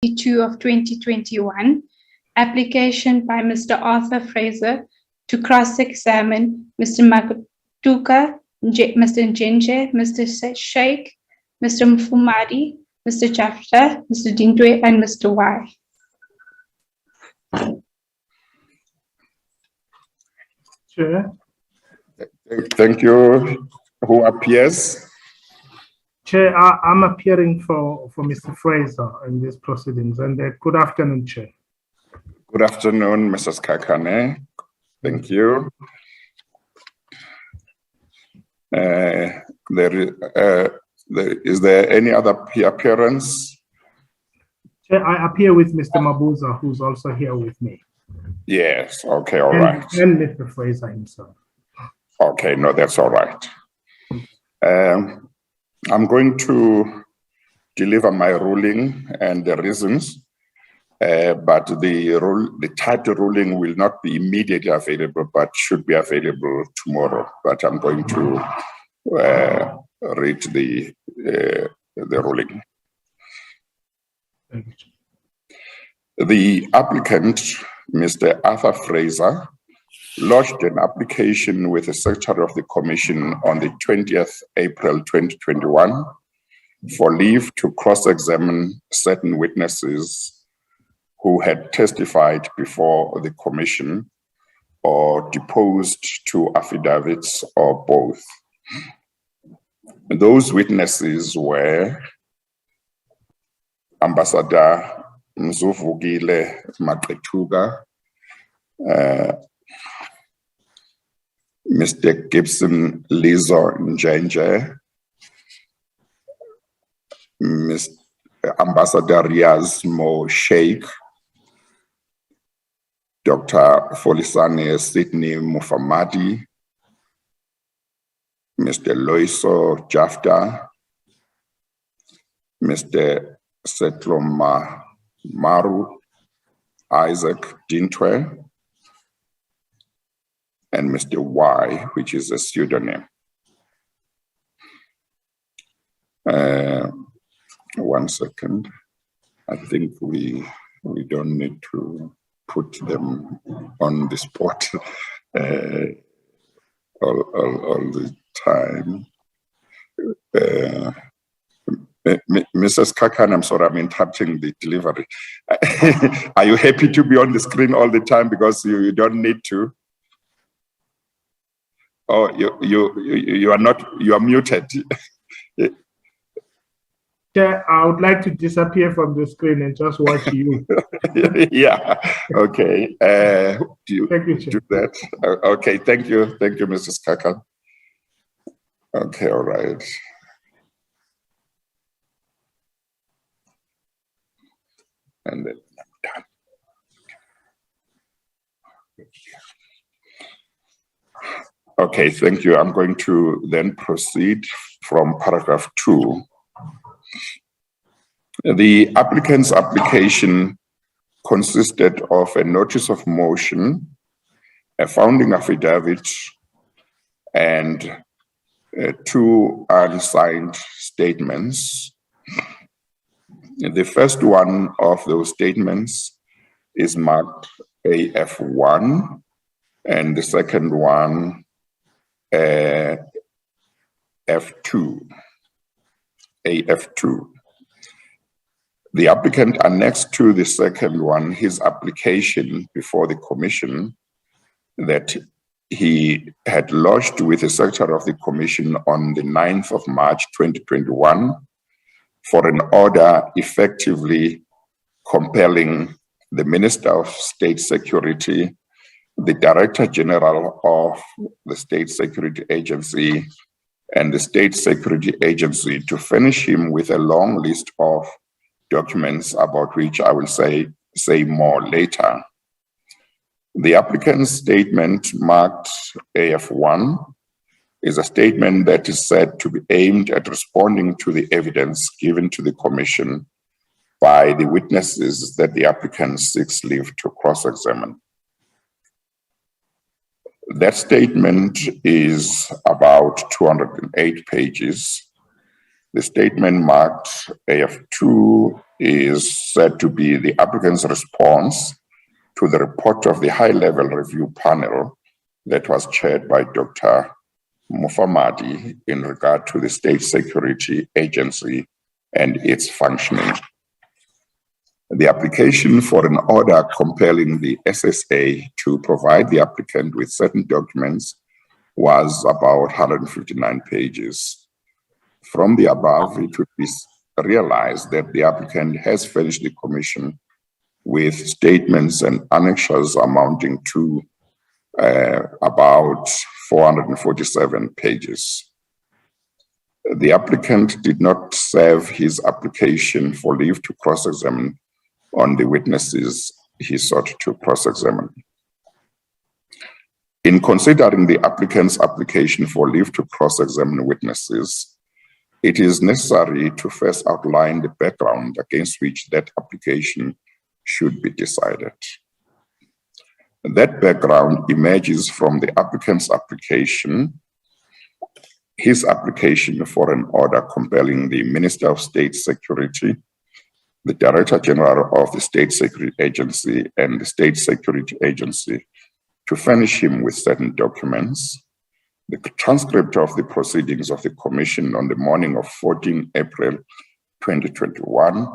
2 of 2021, application by Mr. Authur Fraser to cross-examine Mr. Makutuka, Mr. Njenje, Mr. Sheikh, Mr. Mfumari, Mr. Jafta, Mr. Dindwe, and Mr. Y. Chair. Thank you. Who appears? Chair, I'm appearing for Mr. Fraser in these proceedings. And good afternoon, Chair. Good afternoon, Mrs. Kakane. Thank you. Is there any other appearance? Chair, I appear with Mr. Mabuza, who's also here with me. Yes, okay, all right. And Mr. Fraser himself. Okay, no, that's all right. I'm going to deliver my ruling and the reasons, but the title ruling will not be immediately available, but should be available tomorrow. But I'm going to read the ruling. Thank you. The applicant, Mr. Authur Fraser, lodged an application with the Secretary of the Commission on the 20th April 2021 for leave to cross-examine certain witnesses who had testified before the Commission or deposed to affidavits or both. Those witnesses were Ambassador Mzuvugile Maqetuga, Mr. Gibson Lizo Njenje, Ambassador Riaz Mo Sheikh, Dr. Folisane Sidney Mufamadi, Mr. Loiso Jafta, Mr. Setloma Maru, Isaac Dintwe, and Mr. Y, which is a pseudonym. One second. I think we don't need to put them on the spot all the time. Mrs. Kakan, I'm sorry, I'm interrupting the delivery. Are you happy to be on the screen all the time because you don't need to? Oh, you are not, you are muted. Yeah, I would like to disappear from the screen and just watch you. Yeah, okay. Do you Thank you, do that? Okay, thank you, Mrs. Kakan. Okay, all right. And then I'm done. Okay, thank you. I'm going to then proceed from paragraph 2. The applicant's application consisted of a notice of motion, a founding affidavit, and 2 unsigned statements. The first one of those statements is marked AF1, and the second one F2, AF2. The applicant annexed to the second one his application before the Commission that he had lodged with the Secretary of the Commission on the 9th of March 2021 for an order effectively compelling the Minister of State Security, the Director General of the State Security Agency, and the State Security Agency to furnish him with a long list of documents about which I will say more later. The applicant's statement marked AF1 is a statement that is said to be aimed at responding to the evidence given to the Commission by the witnesses that the applicant seeks leave to cross-examine. That statement is about 208 pages. The statement marked AF2 is said to be the applicant's response to the report of the high-level review panel that was chaired by Dr. Mufamadi in regard to the State Security Agency and its functioning. The application for an order compelling the SSA to provide the applicant with certain documents was about 159 pages. From the above, it would be realized that the applicant has furnished the Commission with statements and annexures amounting to about 447 pages. The applicant did not serve his application for leave to cross-examine on the witnesses he sought to cross-examine. In considering the applicant's application for leave to cross-examine witnesses, it is necessary to first outline the background against which that application should be decided. That background emerges from the applicant's application, his application for an order compelling the Minister of State Security, the Director General of the State Security Agency, and the State Security Agency to furnish him with certain documents, the transcript of the proceedings of the Commission on the morning of 14 April 2021,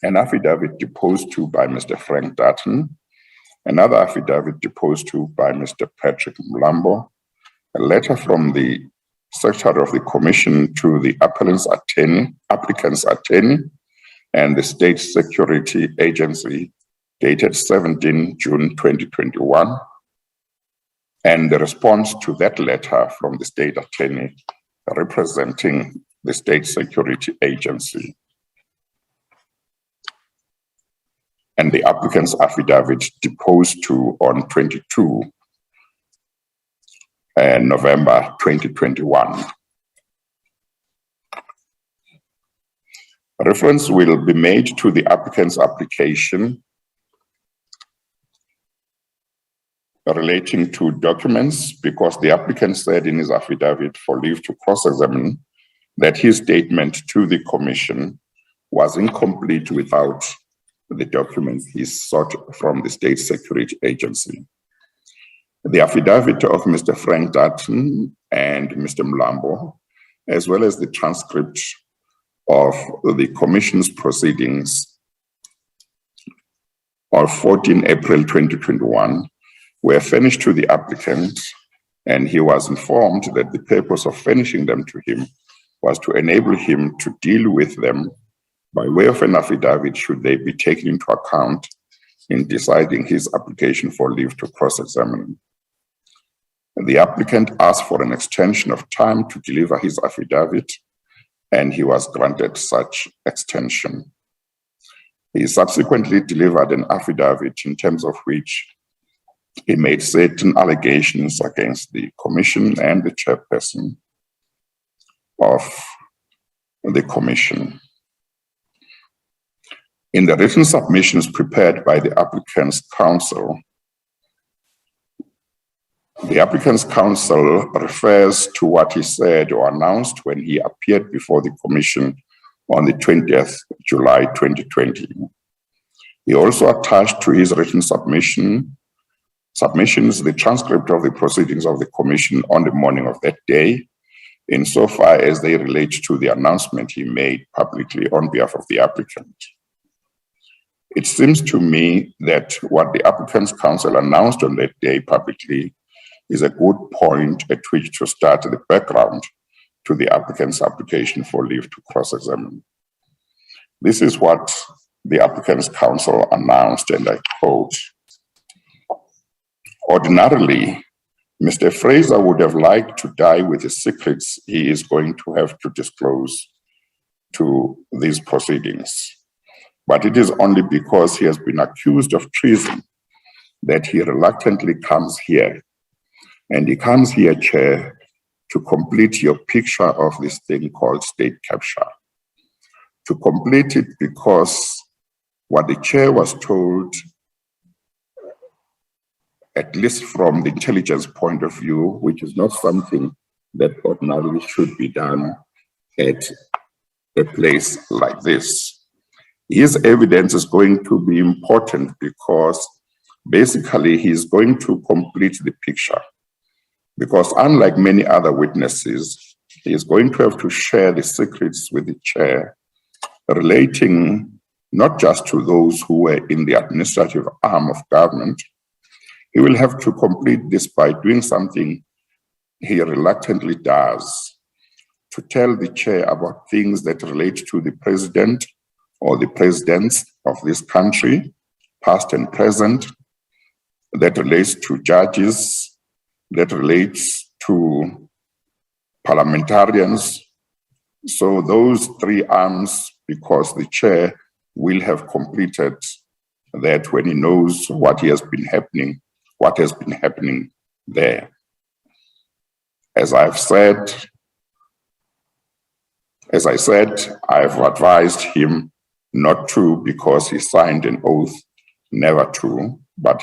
an affidavit deposed to by Mr. Frank Dutton, another affidavit deposed to by Mr. Patrick Mlambo, a letter from the Secretary of the Commission to the applicant's attorney, and the State Security Agency dated 17 June 2021, and the response to that letter from the State Attorney representing the State Security Agency, and the applicant's affidavit deposed to on 22 November 2021. Reference will be made to the applicant's application relating to documents because the applicant said in his affidavit for leave to cross-examine that his statement to the Commission was incomplete without the documents he sought from the State Security Agency. The affidavit of Mr. Frank Dutton and Mr. Mlambo, as well as the transcript of the Commission's proceedings of 14 April 2021 were furnished to the applicant, and he was informed that the purpose of furnishing them to him was to enable him to deal with them by way of an affidavit should they be taken into account in deciding his application for leave to cross-examine. The applicant asked for an extension of time to deliver his affidavit, and he was granted such extension. He subsequently delivered an affidavit in terms of which he made certain allegations against the Commission and the Chairperson of the Commission. In the written submissions prepared by the applicant's counsel, the applicant's counsel refers to what he said or announced when he appeared before the Commission on the 20th July 2020. He also attached to his written submissions the transcript of the proceedings of the Commission on the morning of that day, insofar as they relate to the announcement he made publicly on behalf of the applicant. It seems to me that what the applicant's counsel announced on that day publicly is a good point at which to start the background to the applicant's application for leave to cross-examine. This is what the applicant's counsel announced, and I quote, "Ordinarily, Mr. Fraser would have liked to die with the secrets he is going to have to disclose to these proceedings. But it is only because he has been accused of treason that he reluctantly comes here. And he comes here, Chair, to complete your picture of this thing called state capture. To complete it because what the Chair was told, at least from the intelligence point of view, which is not something that ordinarily should be done at a place like this. His evidence is going to be important because basically he's going to complete the picture. Because unlike many other witnesses, he is going to have to share the secrets with the chair relating not just to those who were in the administrative arm of government. He will have to complete this by doing something he reluctantly does, to tell the chair about things that relate to the president or the presidents of this country, past and present, that relates to judges, that relates to parliamentarians. So those three arms, because the chair will have completed that when he knows what has been happening there. As I said, I've advised him not to, because he signed an oath never to, but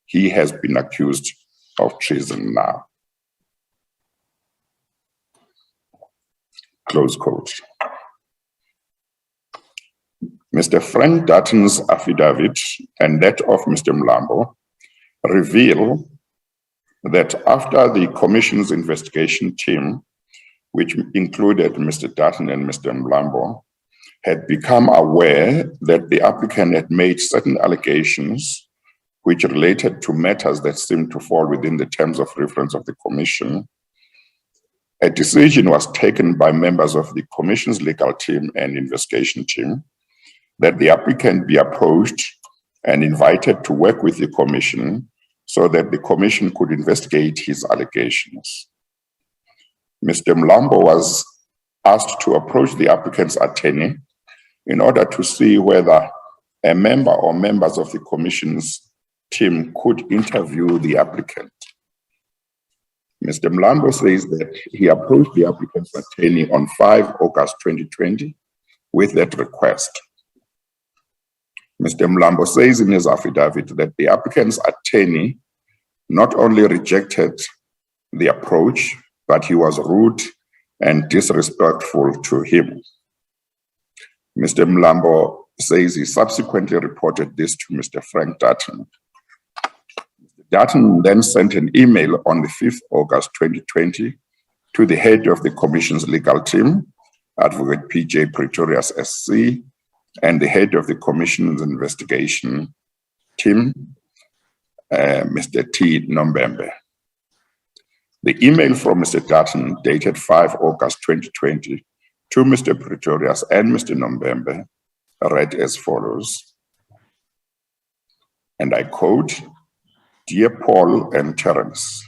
he has been accused of treason now. Close quote. Mr. Frank Dutton's affidavit and that of Mr. Mlambo reveal that after the Commission's investigation team, which included Mr. Dutton and Mr. Mlambo, had become aware that the applicant had made certain allegations which related to matters that seemed to fall within the terms of reference of the Commission, a decision was taken by members of the Commission's legal team and investigation team that the applicant be approached and invited to work with the Commission so that the Commission could investigate his allegations. Mr. Mlambo was asked to approach the applicant's attorney in order to see whether a member or members of the Commission's team could interview the applicant. Mr. Mlambo says that he approached the applicant's attorney on 5 August 2020 with that request. Mr. Mlambo says in his affidavit that the applicant's attorney not only rejected the approach, but he was rude and disrespectful to him. Mr. Mlambo says he subsequently reported this to Mr. Frank Dutton. Mr. Dutton then sent an email on the 5th August 2020 to the head of the Commission's legal team, Advocate P.J. Pretorius SC, and the head of the Commission's investigation team, Mr. T. Nombembe. The email from Mr. Dutton, dated 5 August 2020, to Mr. Pretorius and Mr. Nombembe, read as follows, and I quote, "Dear Paul and Terence,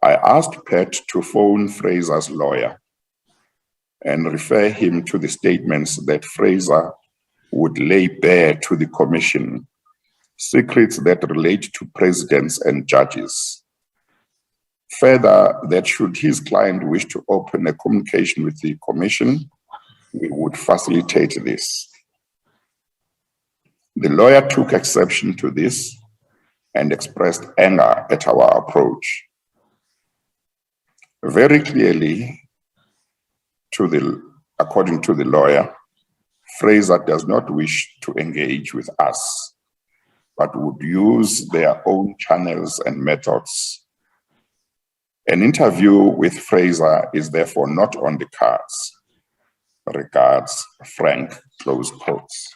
I asked Pat to phone Fraser's lawyer and refer him to the statements that Fraser would lay bare to the Commission, secrets that relate to presidents and judges. Further, that should his client wish to open a communication with the Commission, we would facilitate this. The lawyer took exception to this and expressed anger at our approach. Very clearly, according to the lawyer, Fraser does not wish to engage with us, but would use their own channels and methods. An interview with Fraser is therefore not on the cards. Regards, Frank," close quotes.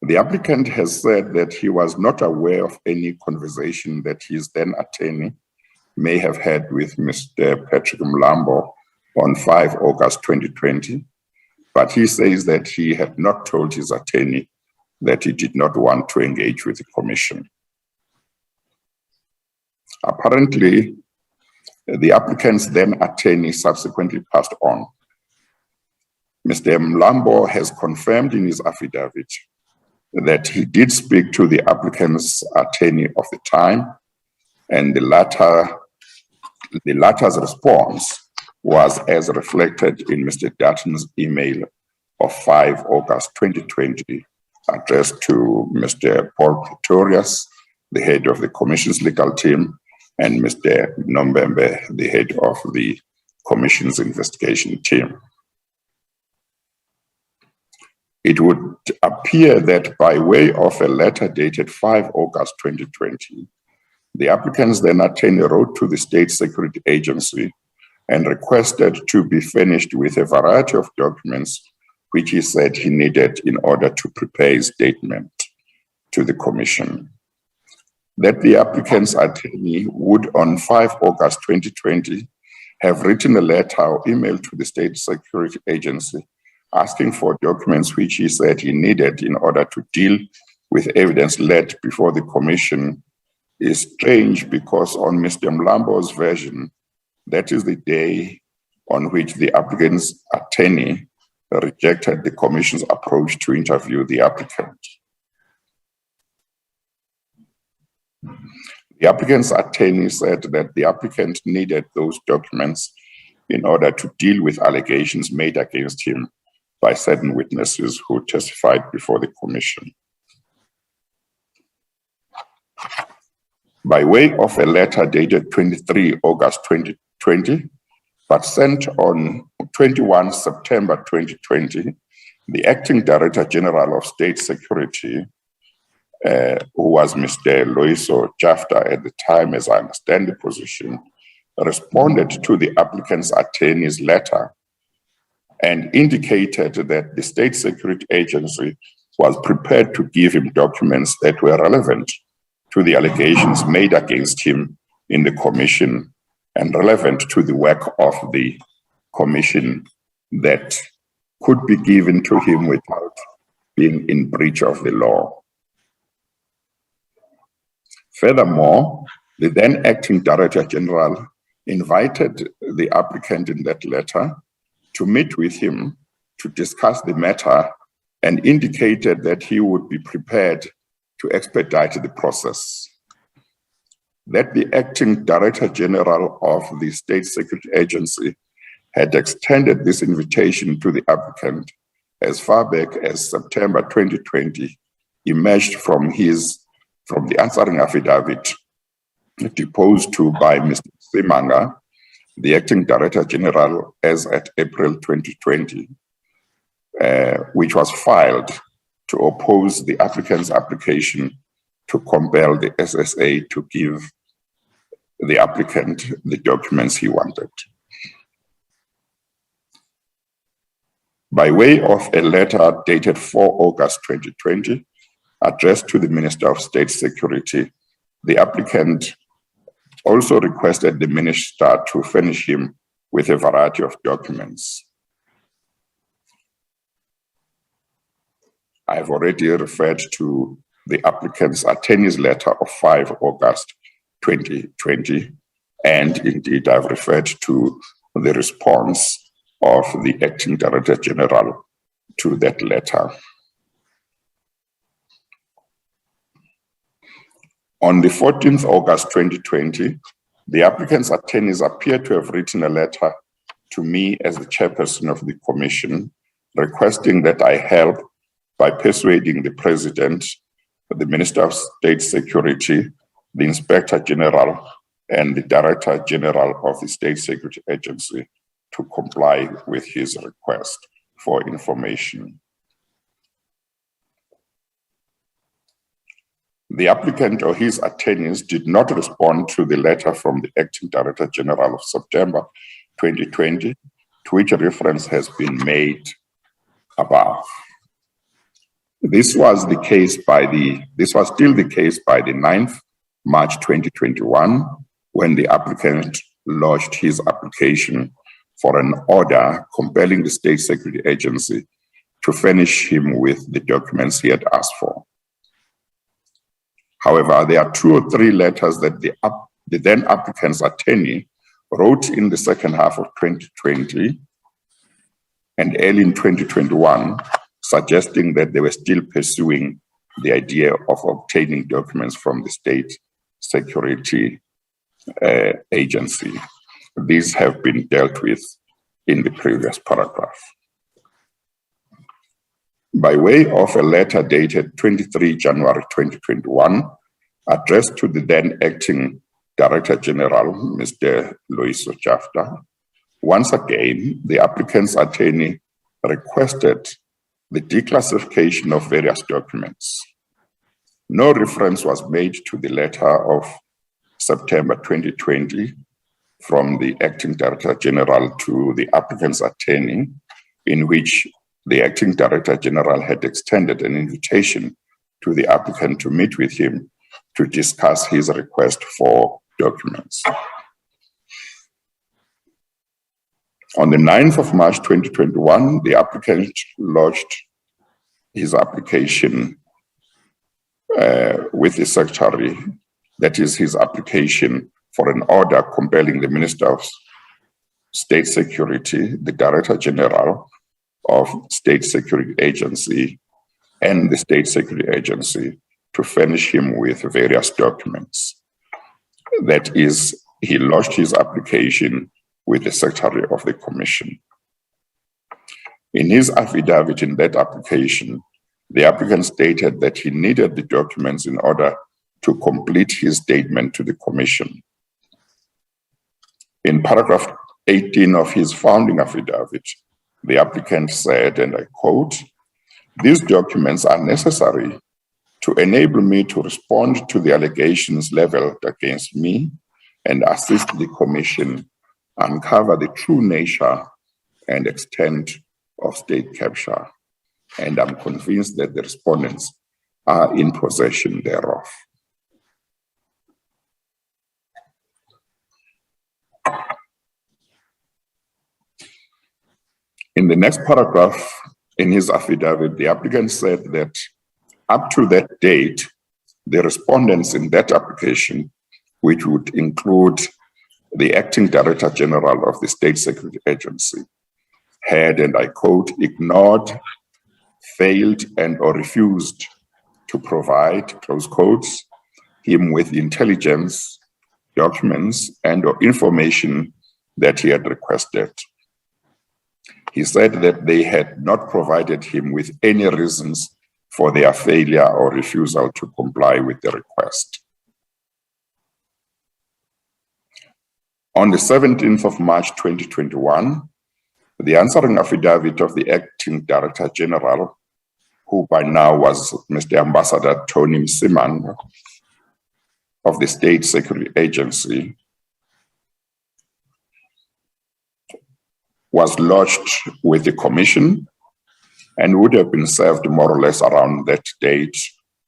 The applicant has said that he was not aware of any conversation that his then attorney may have had with Mr. Patrick Mlambo on 5 August 2020, but he says that he had not told his attorney that he did not want to engage with the Commission. Apparently, the applicant's then attorney subsequently passed on. Mr. Mlambo has confirmed in his affidavit that he did speak to the applicant's attorney of the time, and the latter's response was as reflected in Mr. Dutton's email of 5 August 2020, addressed to Mr. Paul Pretorius, the head of the Commission's legal team, and Mr. Nombembe, the head of the Commission's investigation team. it would appear that by way of a letter dated 5 August 2020, the applicant's then attorney wrote to the State Security Agency and requested to be furnished with a variety of documents which he said he needed in order to prepare a statement to the Commission. That the applicant's attorney would on 5 August 2020 have written a letter or email to the State Security Agency asking for documents which he said he needed in order to deal with evidence led before the Commission is strange, because on Mr. Mlambo's version, that is the day on which the applicant's attorney rejected the Commission's approach to interview the applicant. The applicant's attorney said that the applicant needed those documents in order to deal with allegations made against him by certain witnesses who testified before the Commission. By way of a letter dated 23 August 2020, but sent on 21 September 2020, the Acting Director General of State Security, who was Mr. Loiso Jafta at the time, as I understand the position, responded to the applicant's attorney's letter and indicated that the State Security Agency was prepared to give him documents that were relevant to the allegations made against him in the Commission and relevant to the work of the Commission that could be given to him without being in breach of the law. Furthermore, the then Acting Director General invited the applicant in that letter to meet with him to discuss the matter and indicated that he would be prepared to expedite the process. That the Acting Director General of the State Security Agency had extended this invitation to the applicant as far back as September 2020 emerged from the answering affidavit deposed to by Mr. Simanga, the Acting Director General, as at April 2020, which was filed to oppose the applicant's application to compel the SSA to give the applicant the documents he wanted. By way of a letter dated 4 August 2020, addressed to the Minister of State Security, the applicant also requested the Minister to furnish him with a variety of documents. I've already referred to the applicant's attorney's letter of 5 August 2020, and indeed I've referred to the response of the Acting Director General to that letter. On the 14th August 2020, the applicant's attorneys appear to have written a letter to me as the chairperson of the commission, requesting that I help by persuading the President, the Minister of State Security, the Inspector General, and the Director General of the State Security Agency to comply with his request for information. The applicant or his attorneys did not respond to the letter from the Acting Director General of September 2020, to which a reference has been made above. This was still the case by the 9th March 2021, when the applicant lodged his application for an order compelling the State Security Agency to furnish him with the documents he had asked for. However, there are 2 or 3 letters that the then applicant's attorney wrote in the second half of 2020 and early in 2021, suggesting that they were still pursuing the idea of obtaining documents from the State Security Agency. These have been dealt with in the previous paragraph. By way of a letter dated 23 January 2021, addressed to the then Acting Director General, Mr. Loiso Jafta, once again, the applicant's attorney requested the declassification of various documents. No reference was made to the letter of September 2020 from the Acting Director General to the applicant's attorney, in which the Acting Director General had extended an invitation to the applicant to meet with him to discuss his request for documents. On the 9th of March 2021, the applicant lodged his application with the Secretary, that is his application for an order compelling the Minister of State Security, the Director General of State Security Agency, and the State Security Agency to furnish him with various documents. That is, he lodged his application with the Secretary of the Commission. In his affidavit in that application, the applicant stated that he needed the documents in order to complete his statement to the Commission. In paragraph 18 of his founding affidavit, the applicant said, and I quote, "These documents are necessary to enable me to respond to the allegations leveled against me and assist the Commission uncover the true nature and extent of state capture, and I'm convinced that the respondents are in possession thereof." In the next paragraph in his affidavit, the applicant said that up to that date, the respondents in that application, which would include the Acting Director General of the State Security Agency, had, and I quote, ignored, failed, and/or refused to provide, close quotes, him with intelligence, documents, and/or information that he had requested. He said that they had not provided him with any reasons for their failure or refusal to comply with the request. On the 17th of March 2021, the answering affidavit of the Acting Director General, who by now was Mr. Ambassador Tony Msimanga of the State Security Agency, was lodged with the Commission and would have been served more or less around that date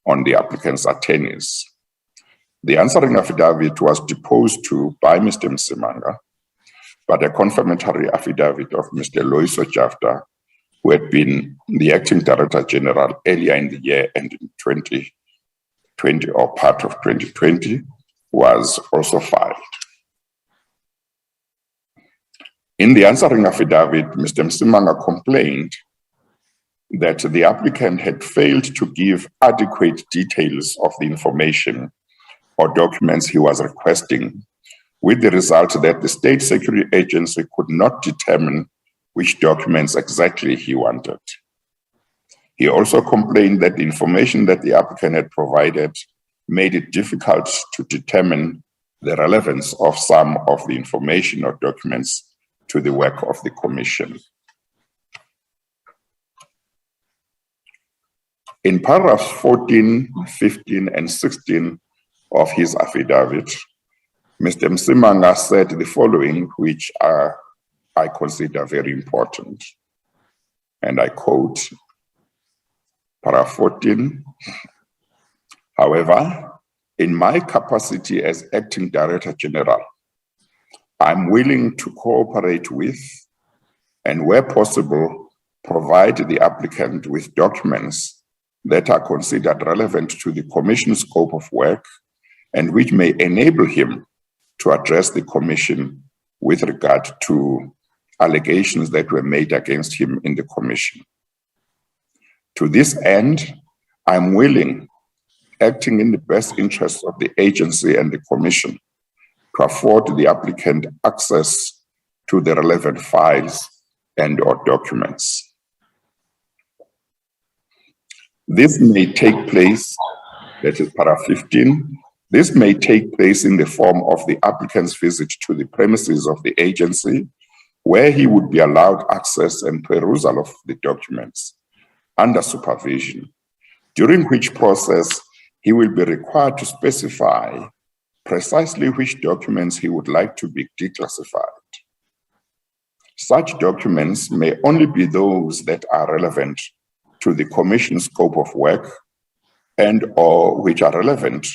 on the applicant's attorneys. The answering affidavit was deposed to by Mr. Msimanga, but a confirmatory affidavit of Mr. Loiso Jafta, who had been the Acting Director General earlier in the year and in 2020 or part of 2020, was also filed. In the answering affidavit, Mr. Msimanga complained that the applicant had failed to give adequate details of the information or documents he was requesting, with the result that the State Security Agency could not determine which documents exactly he wanted. He also complained that the information that the applicant had provided made it difficult to determine the relevance of some of the information or documents to the work of the Commission. In paragraphs 14, 15, and 16 of his affidavit, Mr. Msimanga said the following, which I consider very important. And I quote, paragraph 14, "However, in my capacity as Acting Director General, I'm willing to cooperate with, and where possible, provide the applicant with documents that are considered relevant to the Commission's scope of work and which may enable him to address the Commission with regard to allegations that were made against him in the Commission. To this end, I'm willing, acting in the best interests of the agency and the Commission, to afford the applicant access to the relevant files and/or documents. This may take place," that is paragraph 15, "this may take place in the form of the applicant's visit to the premises of the agency, where he would be allowed access and perusal of the documents, under supervision, during which process he will be required to specify precisely which documents he would like to be declassified. Such documents may only be those that are relevant to the Commission's scope of work and/or which are relevant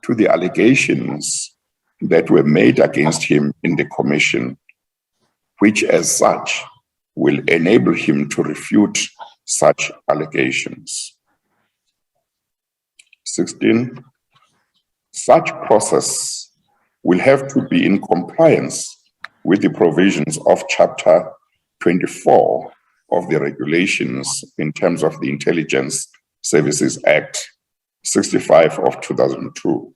to the allegations that were made against him in the Commission, which as such will enable him to refute such allegations. 16. Such process will have to be in compliance with the provisions of Chapter 24 of the regulations in terms of the Intelligence Services Act 65 of 2002.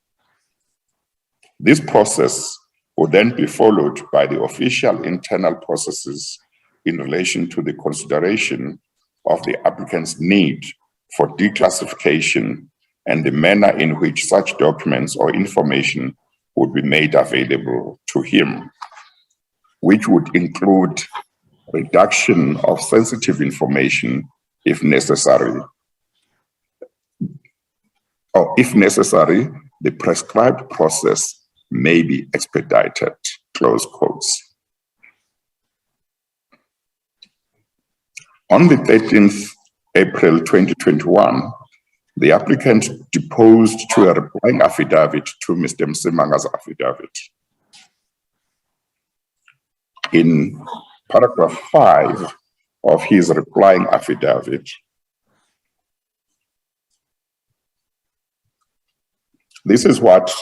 This process will then be followed by the official internal processes in relation to the consideration of the applicant's need for declassification and the manner in which such documents or information would be made available to him, which would include reduction of sensitive information if necessary. Or if necessary, the prescribed process may be expedited, close quotes. On the 13th April 2021, the applicant deposed to a replying affidavit to Mr. Msimanga's affidavit. In paragraph 5 of his replying affidavit, this is what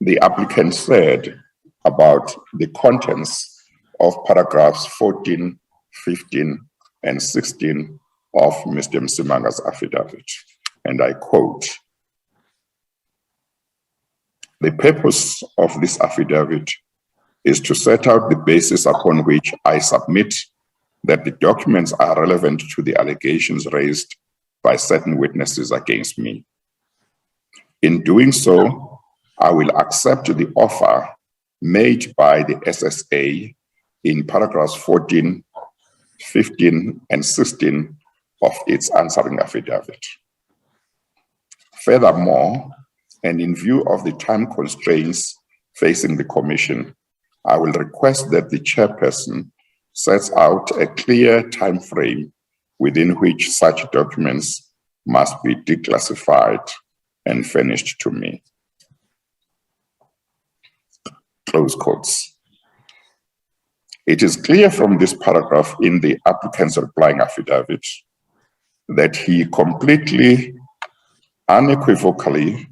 the applicant said about the contents of paragraphs 14, 15, and 16 of Mr. Msimanga's affidavit. And I quote, "The purpose of this affidavit is to set out the basis upon which I submit that the documents are relevant to the allegations raised by certain witnesses against me. In doing so, I will accept the offer made by the SSA in paragraphs 14, 15, and 16 of its answering affidavit. Furthermore, and in view of the time constraints facing the Commission, I will request that the Chairperson sets out a clear time frame within which such documents must be declassified and furnished to me." Close quotes. It is clear from this paragraph in the applicant's replying affidavit that he completely, unequivocally,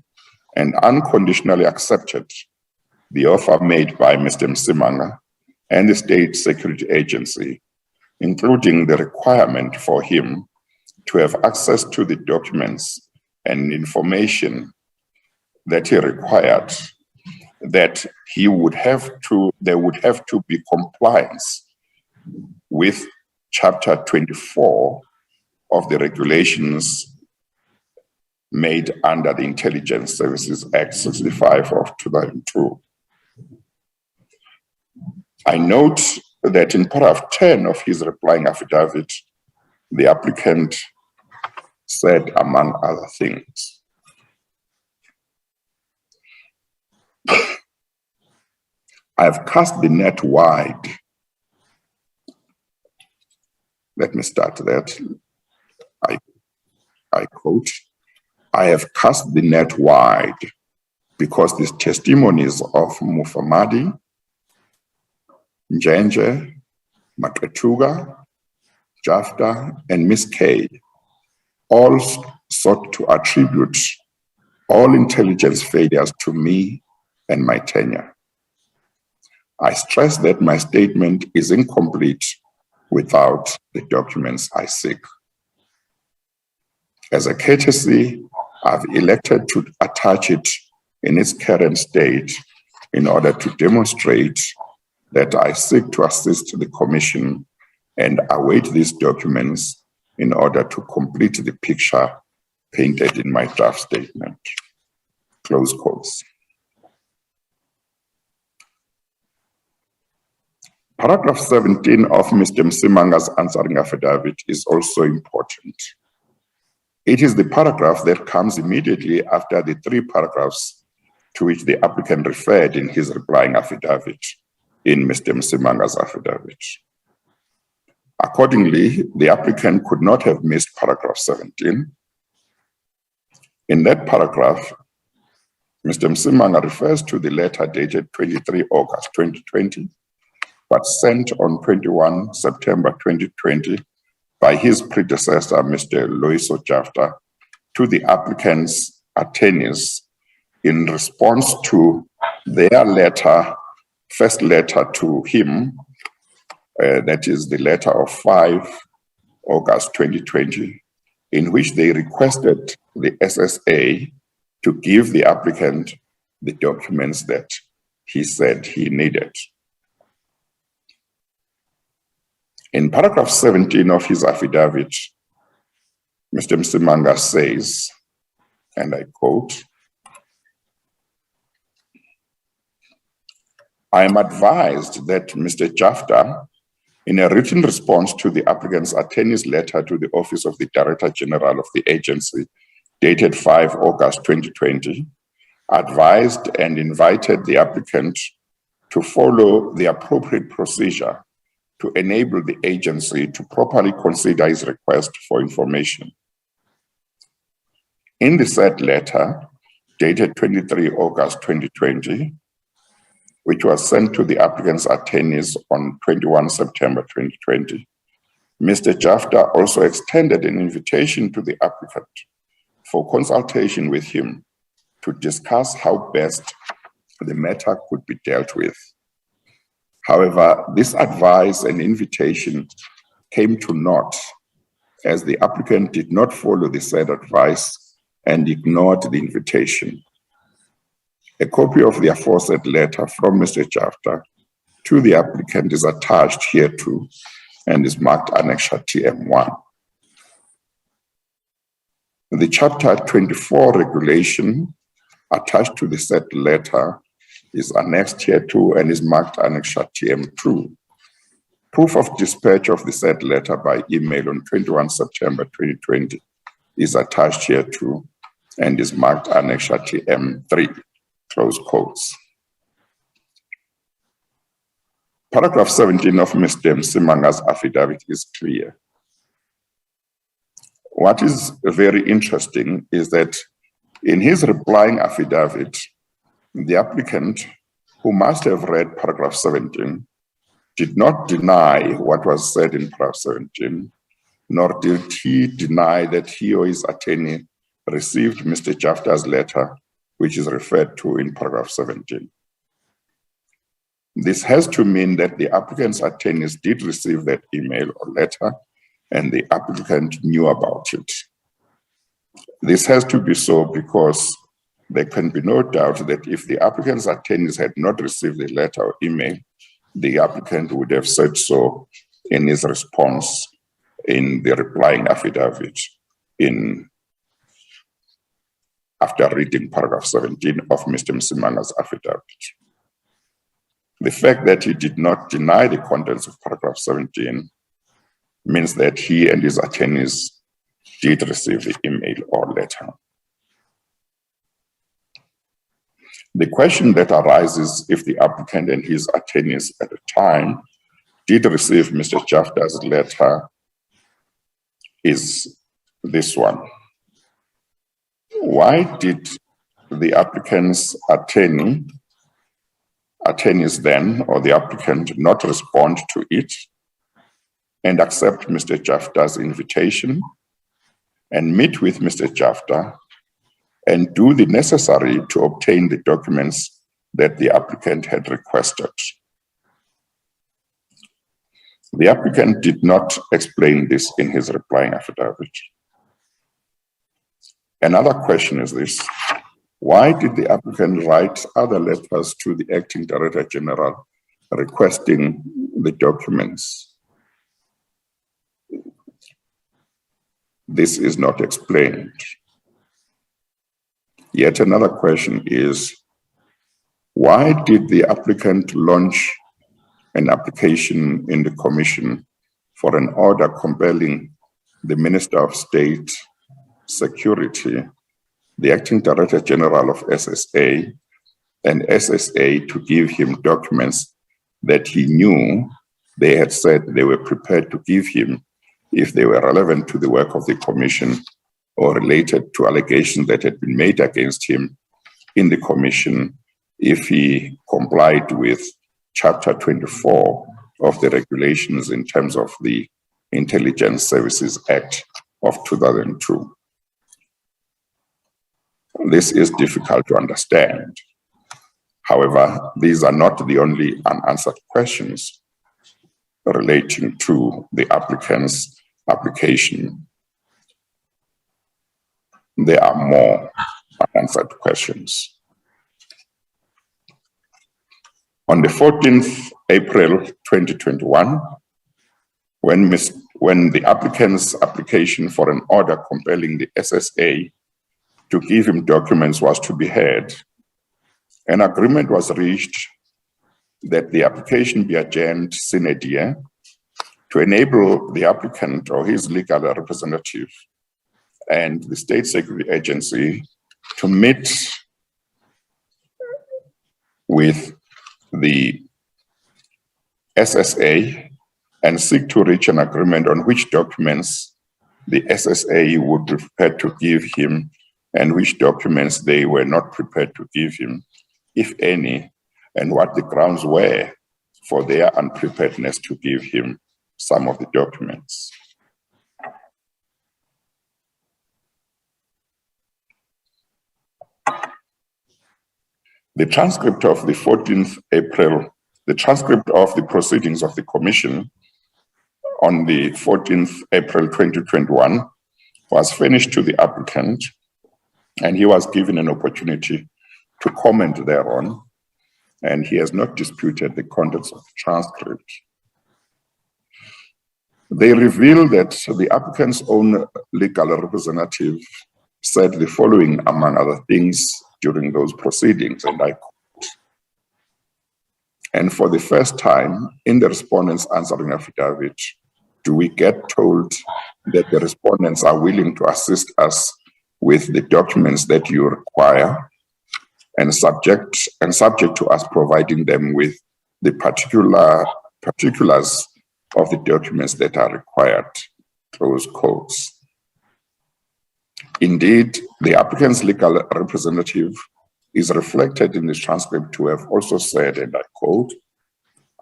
and unconditionally accepted the offer made by Mr. Msimanga and the State Security Agency, including the requirement for him to have access to the documents and information that he required, that there would have to be compliance with Chapter 24 of the regulations made under the Intelligence Services Act 65 of 2002. I note that in paragraph 10 of his replying affidavit, the applicant said, among other things, "I have cast the net wide." Let me start that. I quote, "I have cast the net wide because the testimonies of Mufamadi, Njenje, Makatuga, Jafta, and Miss K all sought to attribute all intelligence failures to me and my tenure. I stress that my statement is incomplete without the documents I seek. As a courtesy, I've elected to attach it in its current state in order to demonstrate that I seek to assist the Commission and await these documents in order to complete the picture painted in my draft statement." Close quotes. Paragraph 17 of Mr. Msimanga's answering affidavit is also important. It is the paragraph that comes immediately after the 3 paragraphs to which the applicant referred in his replying affidavit in Mr. Msimanga's affidavit. Accordingly, the applicant could not have missed paragraph 17. In that paragraph, Mr. Msimanga refers to the letter dated 23 August 2020, but sent on 21 September 2020 by his predecessor, Mr. Loiso Jafta, to the applicant's attorneys in response to their letter, first letter to him, that is the letter of 5 August 2020, in which they requested the SSA to give the applicant the documents that he said he needed. In paragraph 17 of his affidavit, Mr. Msimanga says, and I quote, "I am advised that Mr. Jafta, in a written response to the applicant's attorney's letter to the Office of the Director General of the agency, dated 5 August 2020, advised and invited the applicant to follow the appropriate procedure to enable the agency to properly consider his request for information. In the said letter, dated 23 August 2020, which was sent to the applicant's attorneys on 21 September 2020, Mr. Jafta also extended an invitation to the applicant for consultation with him to discuss how best the matter could be dealt with. However, this advice and invitation came to naught as the applicant did not follow the said advice and ignored the invitation. A copy of the aforesaid letter from Mr. Jafta to the applicant is attached hereto and is marked Annexure TM1. The Chapter 24 regulation attached to the said letter is annexed hereto and is marked Annexure TM2. Proof of dispatch of the said letter by email on 21 September 2020 is attached hereto and is marked Annexure TM3, close quotes. Paragraph 17 of Mr. Msimanga's affidavit is clear. What is very interesting is that in his replying affidavit, the applicant, who must have read paragraph 17, did not deny what was said in paragraph 17, nor did he deny that he or his attorney received Mr. Jafta's letter, which is referred to in paragraph 17. This has to mean that the applicant's attorneys did receive that email or letter, and the applicant knew about it. This has to be so because there can be no doubt that if the applicant's attorneys had not received the letter or email, the applicant would have said so in his response in the replying affidavit after reading paragraph 17 of Mr. Msimanga's affidavit. The fact that he did not deny the contents of paragraph 17 means that he and his attorneys did receive the email or letter. The question that arises if the applicant and his attorneys at the time did receive Mr. Jafta's letter is this one. Why did the applicant's attorneys then, or the applicant, not respond to it and accept Mr. Jafta's invitation and meet with Mr. Jafta and do the necessary to obtain the documents that the applicant had requested? The applicant did not explain this in his replying affidavit. Another question is this: why did the applicant write other letters to the Acting Director General requesting the documents? This is not explained. Yet another question is, why did the applicant launch an application in the Commission for an order compelling the Minister of State Security, the Acting Director General of SSA, and SSA to give him documents that he knew they had said they were prepared to give him if they were relevant to the work of the Commission or related to allegations that had been made against him in the Commission if he complied with Chapter 24 of the regulations in terms of the Intelligence Services Act of 2002. This is difficult to understand. However, these are not the only unanswered questions relating to the applicant's application. There are more unanswered questions. On the 14th April 2021, when the applicant's application for an order compelling the SSA to give him documents was to be heard, an agreement was reached that the application be adjourned sine die to enable the applicant or his legal representative and the State Security Agency to meet with the SSA and seek to reach an agreement on which documents the SSA would be prepared to give him and which documents they were not prepared to give him, if any, and what the grounds were for their unpreparedness to give him some of the documents. The transcript of the 14th April, the transcript of the proceedings of the Commission on the 14th April 2021 was furnished to the applicant, and he was given an opportunity to comment thereon, and he has not disputed the contents of the transcript. They reveal that the applicant's own legal representative said the following, among other things, during those proceedings, and I quote, "And for the first time in the respondent's answering affidavit, do we get told that the respondents are willing to assist us with the documents that you require and subject to us providing them with the particulars of the documents that are required," close quotes. Indeed, the applicant's legal representative is reflected in the transcript to have also said, and I quote,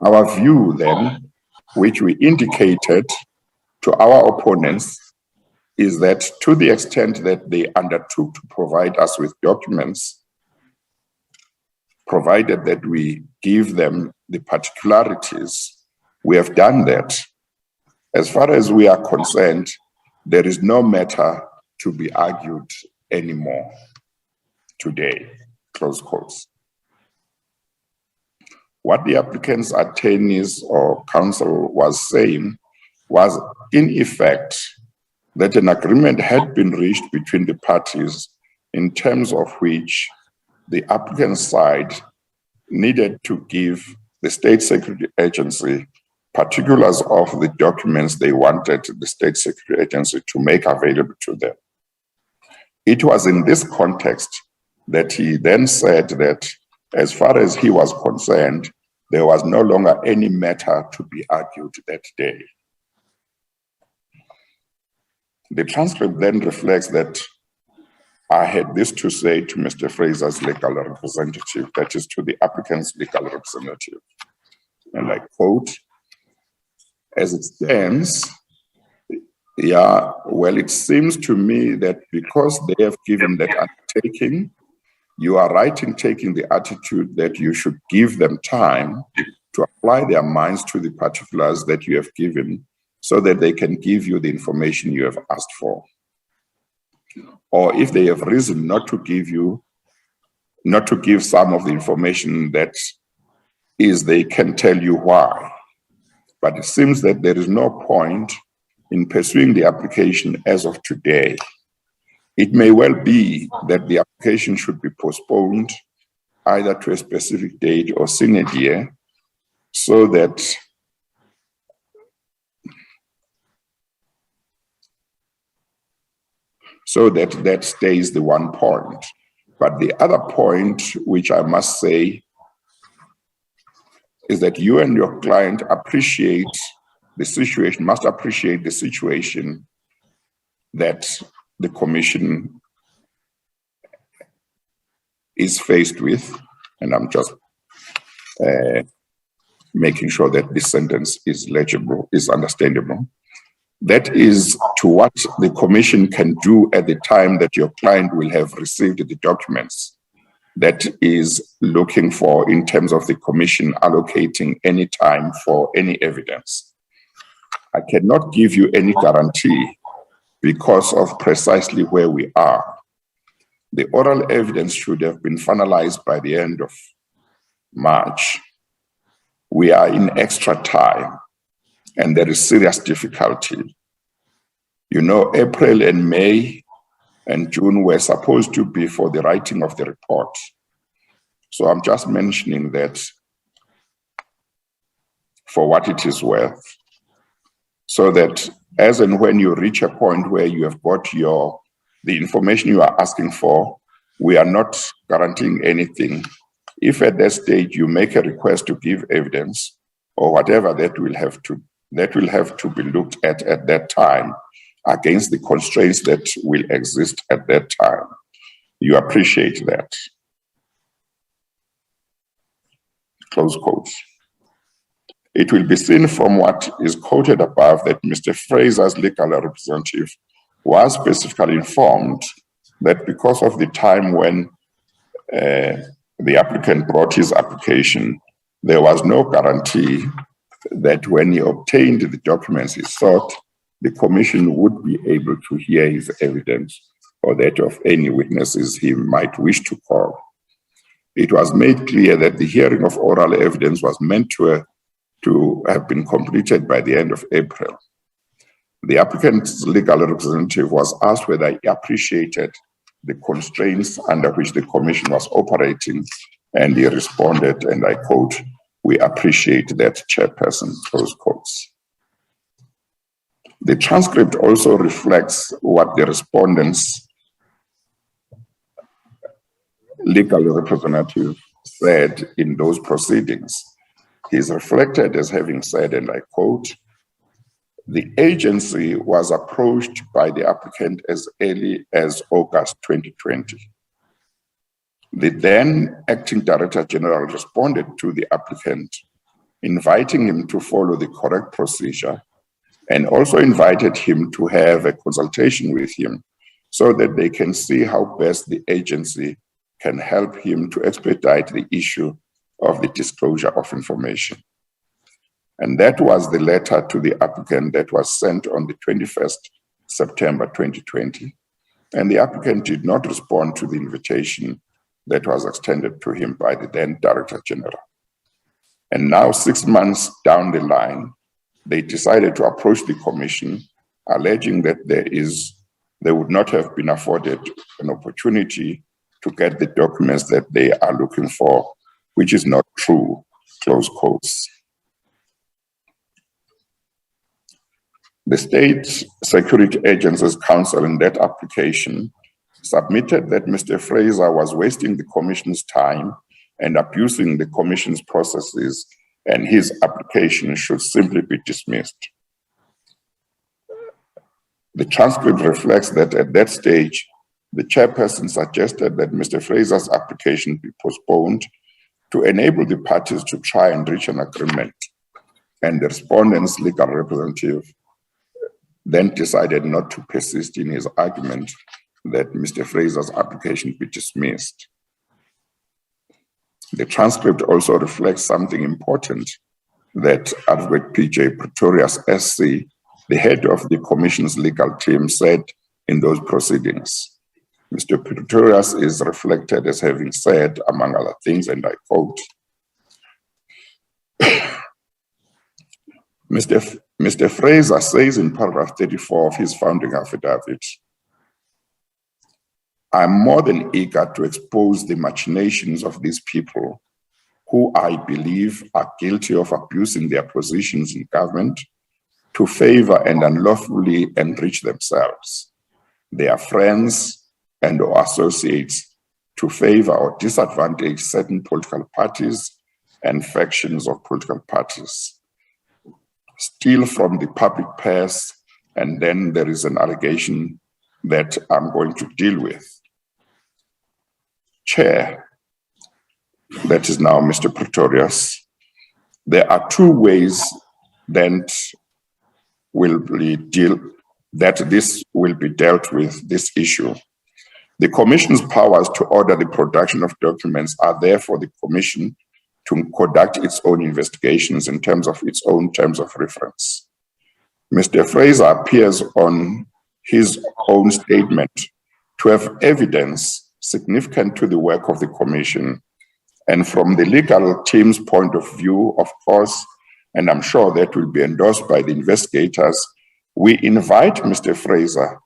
"Our view then, which we indicated to our opponents, is that to the extent that they undertook to provide us with documents, provided that we give them the particularities, we have done that. As far as we are concerned, there is no matter to be argued anymore today," close quotes. What the applicant's attorneys or counsel was saying was, in effect, that an agreement had been reached between the parties in terms of which the applicant's side needed to give the State Security Agency particulars of the documents they wanted the State Security Agency to make available to them. It was in this context that he then said that as far as he was concerned, there was no longer any matter to be argued that day. The transcript then reflects that I had this to say to Mr. Fraser's legal representative, that is to the applicant's legal representative. And I quote, "As it stands, yeah, well, it seems to me that because they have given that undertaking, you are right in taking the attitude that you should give them time to apply their minds to the particulars that you have given so that they can give you the information you have asked for. Or if they have reason not to give some of the information that is, they can tell you why. But it seems that there is no point in pursuing the application as of today. It may well be that the application should be postponed either to a specific date or sine die so that that stays the one point. But the other point, which I must say, is that you and your client appreciate the situation, must appreciate the situation that the commission is faced with. And I'm just making sure that this sentence is legible, is understandable. That is to what the commission can do at the time that your client will have received the documents that is looking for in terms of the commission allocating any time for any evidence. I cannot give you any guarantee because of precisely where we are. The oral evidence should have been finalized by the end of March. We are in extra time and there is serious difficulty. You know, April and May and June were supposed to be for the writing of the report. So I'm just mentioning that for what it is worth, so that as and when you reach a point where you have got the information you are asking for, we are not guaranteeing anything. If at that stage you make a request to give evidence or whatever, that will have to be looked at that time against the constraints that will exist at that time. You appreciate that. Close quotes. It will be seen from what is quoted above that Mr. Fraser's legal representative was specifically informed that because of the time when the applicant brought his application, there was no guarantee that when he obtained the documents he sought, the commission would be able to hear his evidence or that of any witnesses he might wish to call. It was made clear that the hearing of oral evidence was meant to have been completed by the end of April. The applicant's legal representative was asked whether he appreciated the constraints under which the commission was operating, and he responded, and I quote, "We appreciate that, Chairperson," close quotes. The transcript also reflects what the respondent's legal representative said in those proceedings. He's reflected as having said, and I quote, "The agency was approached by the applicant as early as August 2020. The then acting Director General responded to the applicant, inviting him to follow the correct procedure and also invited him to have a consultation with him so that they can see how best the agency can help him to expedite the issue of the disclosure of information." And that was the letter to the applicant that was sent on the 21st September 2020. And the applicant did not respond to the invitation that was extended to him by the then Director General. And now, 6 months down the line, they decided to approach the commission, alleging that they would not have been afforded an opportunity to get the documents that they are looking for, which is not true, close quotes. The State Security Agencies Council in that application submitted that Mr. Fraser was wasting the commission's time and abusing the commission's processes, and his application should simply be dismissed. The transcript reflects that at that stage, the chairperson suggested that Mr. Fraser's application be postponed to enable the parties to try and reach an agreement, and the respondent's legal representative then decided not to persist in his argument that Mr. Fraser's application be dismissed. The transcript also reflects something important that Advocate P.J. Pretorius SC, the head of the commission's legal team, said in those proceedings. Mr. Pretorius is reflected as having said, among other things, and I quote, Mr. Fraser says in paragraph 34 of his founding affidavit, "I'm more than eager to expose the machinations of these people who I believe are guilty of abusing their positions in government to favor and unlawfully enrich themselves, their friends and or associates to favor or disadvantage certain political parties and factions of political parties, steal from the public purse, and then there is an allegation that I'm going to deal with. Chair, that is now Mr. Pretorius, there are two ways that this will be dealt with, this issue. The Commission's powers to order the production of documents are there for the Commission to conduct its own investigations in terms of its own terms of reference. Mr. Fraser appears on his own statement to have evidence significant to the work of the Commission. And from the legal team's point of view, of course, and I'm sure that will be endorsed by the investigators, we invite Mr. Fraser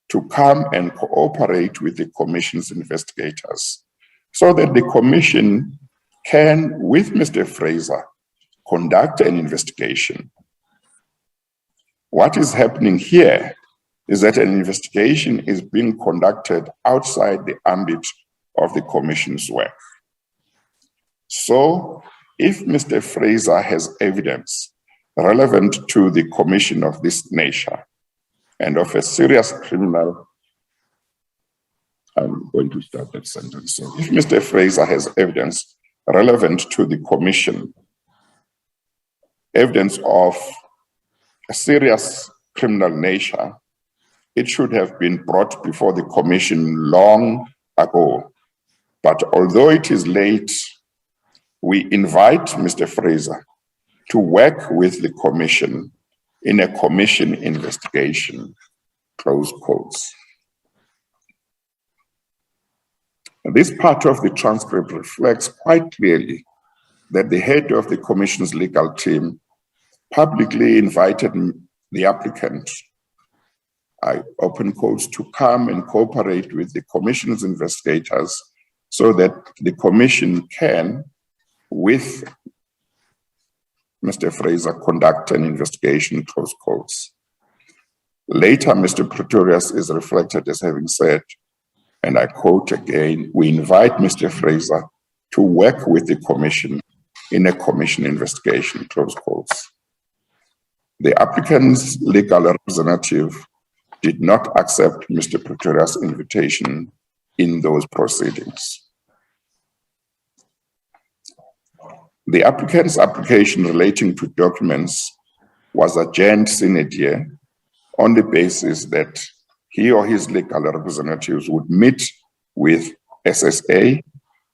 to come and cooperate with the Commission's investigators so that the Commission can, with Mr. Fraser, conduct an investigation. What is happening here is that an investigation is being conducted outside the ambit of the Commission's work. So, if Mr. Fraser has evidence relevant to the Commission of this nature and of a serious criminal, I'm going to start that sentence. So if Mr. Fraser has evidence relevant to the Commission, evidence of a serious criminal nature, it should have been brought before the Commission long ago. But although it is late, we invite Mr. Fraser to work with the Commission in a Commission investigation, close quotes. This part of the transcript reflects quite clearly that the head of the Commission's legal team publicly invited the applicant, I open quotes, to come and cooperate with the Commission's investigators so that the Commission can, with Mr. Fraser, conduct an investigation, close quotes. Later, Mr. Pretorius is reflected as having said, and I quote again, we invite Mr. Fraser to work with the Commission in a Commission investigation, close quotes. The applicant's legal representative did not accept Mr. Pretorius' invitation in those proceedings. The applicant's application relating to documents was adjourned sine die on the basis that he or his legal representatives would meet with SSA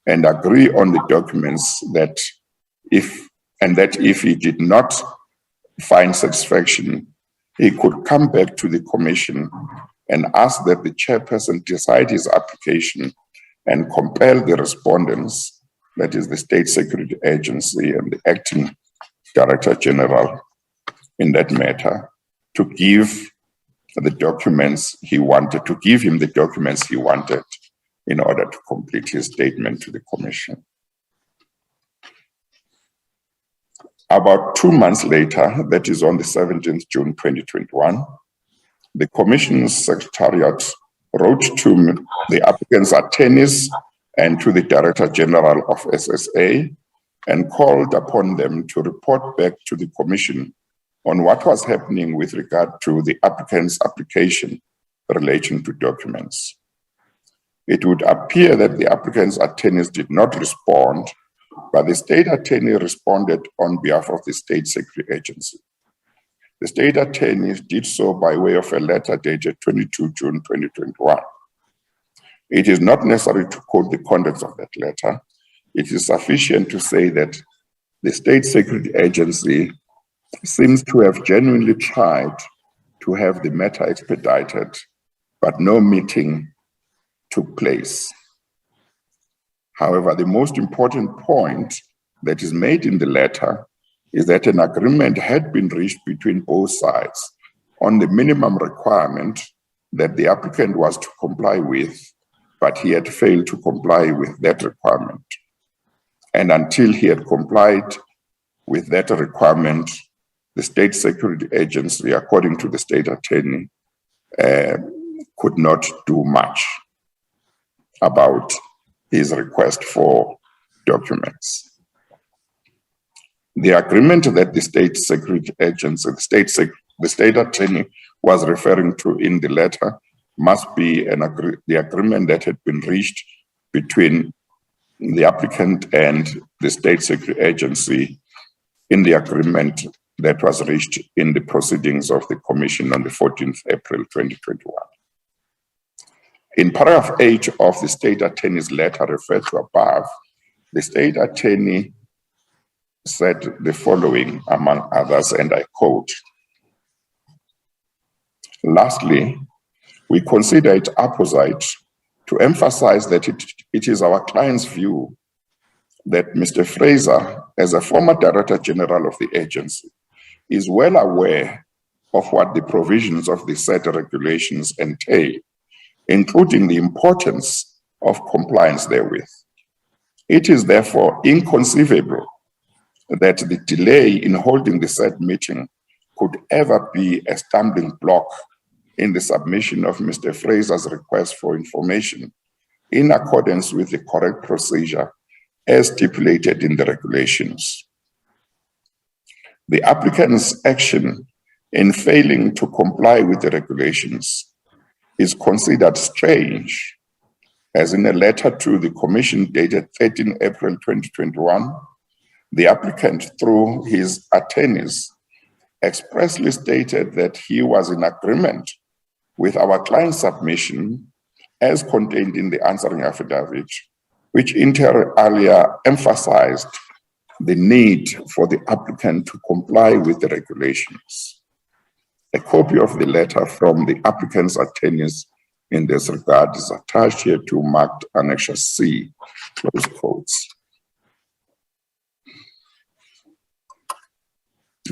and agree on the documents that if he did not find satisfaction, he could come back to the Commission and ask that the chairperson decide his application and compel the respondents, that is the State Security Agency and the acting Director General in that matter, to give the documents he wanted, to give him the documents he wanted in order to complete his statement to the Commission. About 2 months later, that is on the 17th June 2021, the Commission's Secretariat wrote to the applicant's attorneys and to the Director General of SSA and called upon them to report back to the Commission on what was happening with regard to the applicant's application relating to documents. It would appear that the applicant's attorneys did not respond, but the state attorney responded on behalf of the State Security Agency. The state attorneys did so by way of a letter dated 22 June 2021. It is not necessary to quote the contents of that letter. It is sufficient to say that the State Security Agency seems to have genuinely tried to have the matter expedited, but no meeting took place. However, the most important point that is made in the letter is that an agreement had been reached between both sides on the minimum requirement that the applicant was to comply with, but he had failed to comply with that requirement. and until he had complied with that requirement, the state security agency, according to the state attorney, could not do much about his request for documents. The agreement that the state security agency, the state attorney was referring to in the letter must be the agreement that had been reached between the applicant and the state security agency in the agreement that was reached in the proceedings of the commission on the 14th April 2021. In paragraph 8 of the state attorney's letter referred to above, the state attorney said the following, among others, and I quote, "Lastly, we consider it apposite to emphasize that it is our client's view that Mr. Fraser, as a former Director General of the agency, is well aware of what the provisions of the said regulations entail, including the importance of compliance therewith. It is therefore inconceivable that the delay in holding the said meeting could ever be a stumbling block in the submission of Mr. Fraser's request for information in accordance with the correct procedure as stipulated in the regulations. The applicant's action in failing to comply with the regulations is considered strange, as in a letter to the Commission dated 13 April 2021, the applicant, through his attorneys, expressly stated that he was in agreement with our client's submission as contained in the answering affidavit, which inter alia emphasized the need for the applicant to comply with the regulations. A copy of the letter from the applicant's attorneys in this regard is attached here to marked Annexure C, close quotes.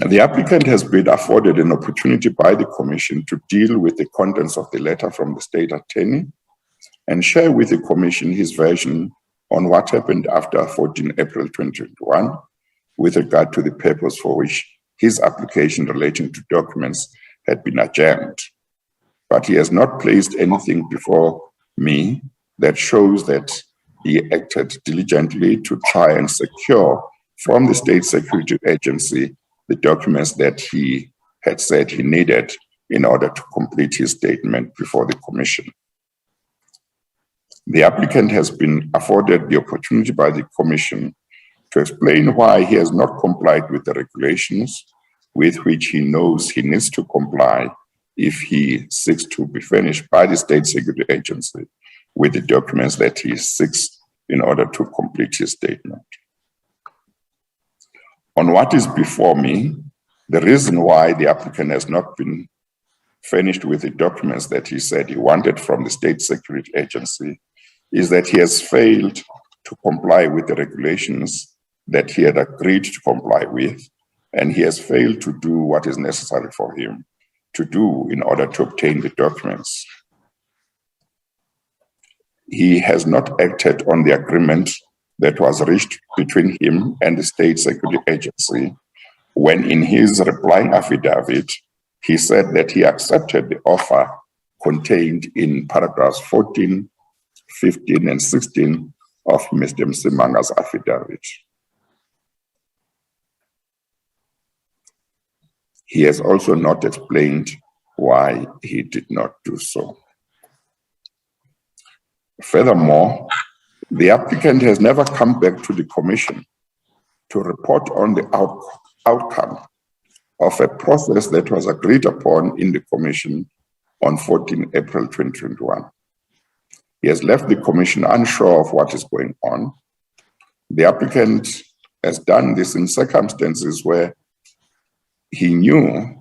The applicant has been afforded an opportunity by the Commission to deal with the contents of the letter from the state attorney and share with the Commission his version on what happened after 14 April 2021 with regard to the purpose for which his application relating to documents had been adjourned. But he has not placed anything before me that shows that he acted diligently to try and secure from the state security agency the documents that he had said he needed in order to complete his statement before the Commission. The applicant has been afforded the opportunity by the Commission to explain why he has not complied with the regulations with which he knows he needs to comply if he seeks to be furnished by the state security agency with the documents that he seeks in order to complete his statement. On what is before me, the reason why the applicant has not been furnished with the documents that he said he wanted from the state security agency is that he has failed to comply with the regulations that he had agreed to comply with, and he has failed to do what is necessary for him to do in order to obtain the documents. He has not acted on the agreement that was reached between him and the state security agency when, in his replying affidavit, he said that he accepted the offer contained in paragraphs 14, 15, and 16 of Mr. Msimanga's affidavit. He has also not explained why he did not do so. Furthermore, the applicant has never come back to the Commission to report on the outcome of a process that was agreed upon in the Commission on 14 April 2021. He has left the Commission unsure of what is going on. The applicant has done this in circumstances where he knew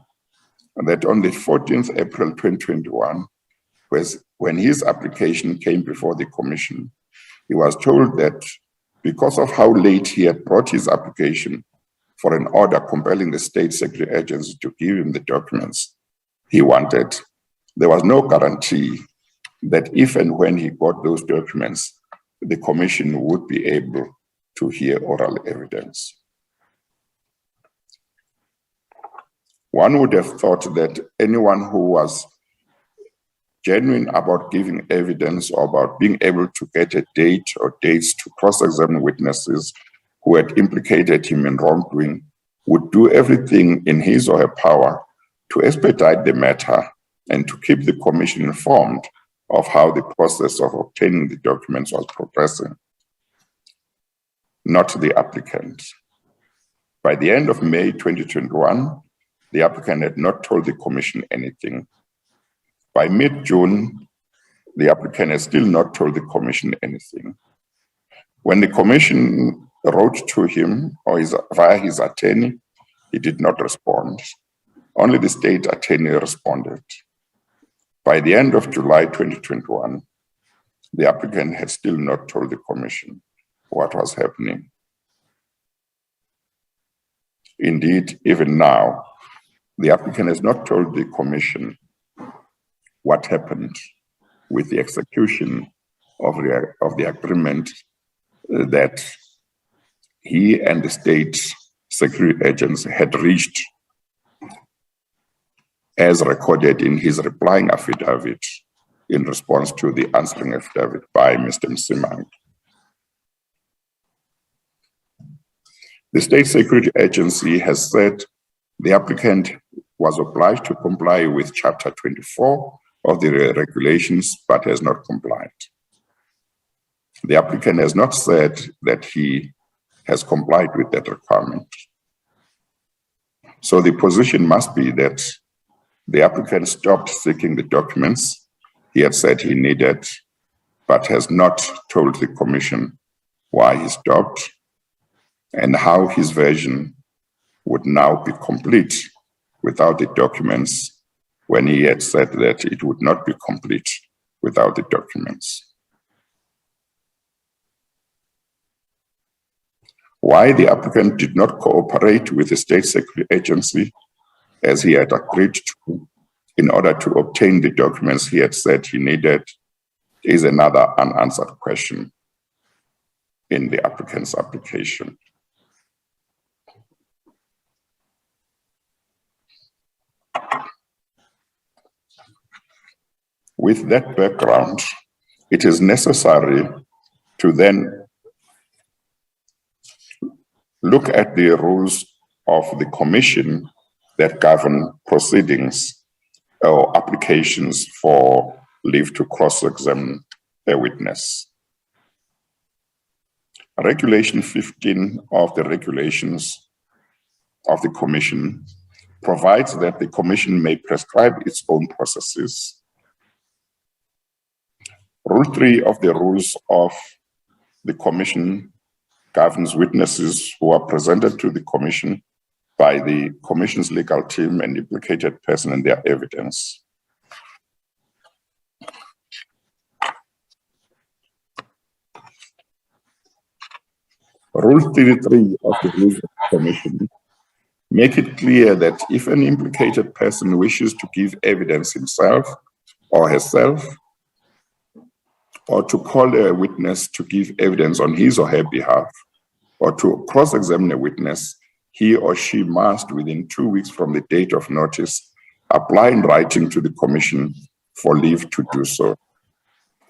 that on the 14th April 2021, when his application came before the Commission, he was told that because of how late he had brought his application for an order compelling the state security agency to give him the documents he wanted, there was no guarantee that if and when he got those documents, the Commission would be able to hear oral evidence. One would have thought that anyone who was genuine about giving evidence or about being able to get a date or dates to cross-examine witnesses who had implicated him in wrongdoing would do everything in his or her power to expedite the matter and to keep the commission informed of how the process of obtaining the documents was progressing, not the applicant. By the end of May 2021, the applicant had not told the commission anything. By mid-June, the applicant has still not told the commission anything. When the commission wrote to him or via his attorney, he did not respond. Only the state attorney responded. By the end of July 2021, the applicant had still not told the commission what was happening. Indeed, even now, the applicant has not told the commission what happened with the execution of the agreement that he and the state security agents had reached, as recorded in his replying affidavit in response to the answering affidavit by Mr. Msimang. The state security agency has said the applicant was obliged to comply with Chapter 24 of the regulations, but has not complied. The applicant has not said that he has complied with that requirement. So the position must be that the applicant stopped seeking the documents he had said he needed, but has not told the commission why he stopped and how his version would now be complete without the documents when he had said that it would not be complete without the documents. Why the applicant did not cooperate with the state security agency as he had agreed to in order to obtain the documents he had said he needed is another unanswered question in the applicant's application. With that background, it is necessary to then look at the rules of the commission that govern proceedings or applications for leave to cross-examine a witness. Regulation 15 of the regulations of the commission provides that the commission may prescribe its own processes. Rule 3 of the rules of the commission governs witnesses who are presented to the commission by the commission's legal team and implicated person and their evidence. Rule 33 of the rules of the commission make it clear that if an implicated person wishes to give evidence himself or herself, or to call a witness to give evidence on his or her behalf, or to cross-examine a witness, he or she must, within 2 weeks from the date of notice, apply in writing to the commission for leave to do so,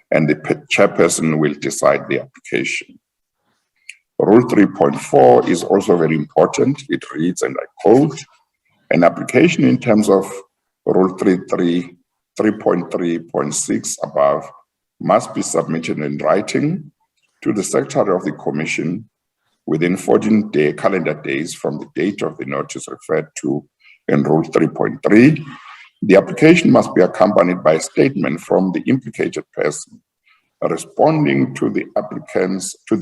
and the chairperson will decide the application. Rule 3.4 is also very important. It reads, and I quote, an application in terms of Rule 3.3.6 above must be submitted in writing to the secretary of the commission within 14 calendar days from the date of the notice referred to in Rule 3.3. The application must be accompanied by a statement from the implicated person responding to the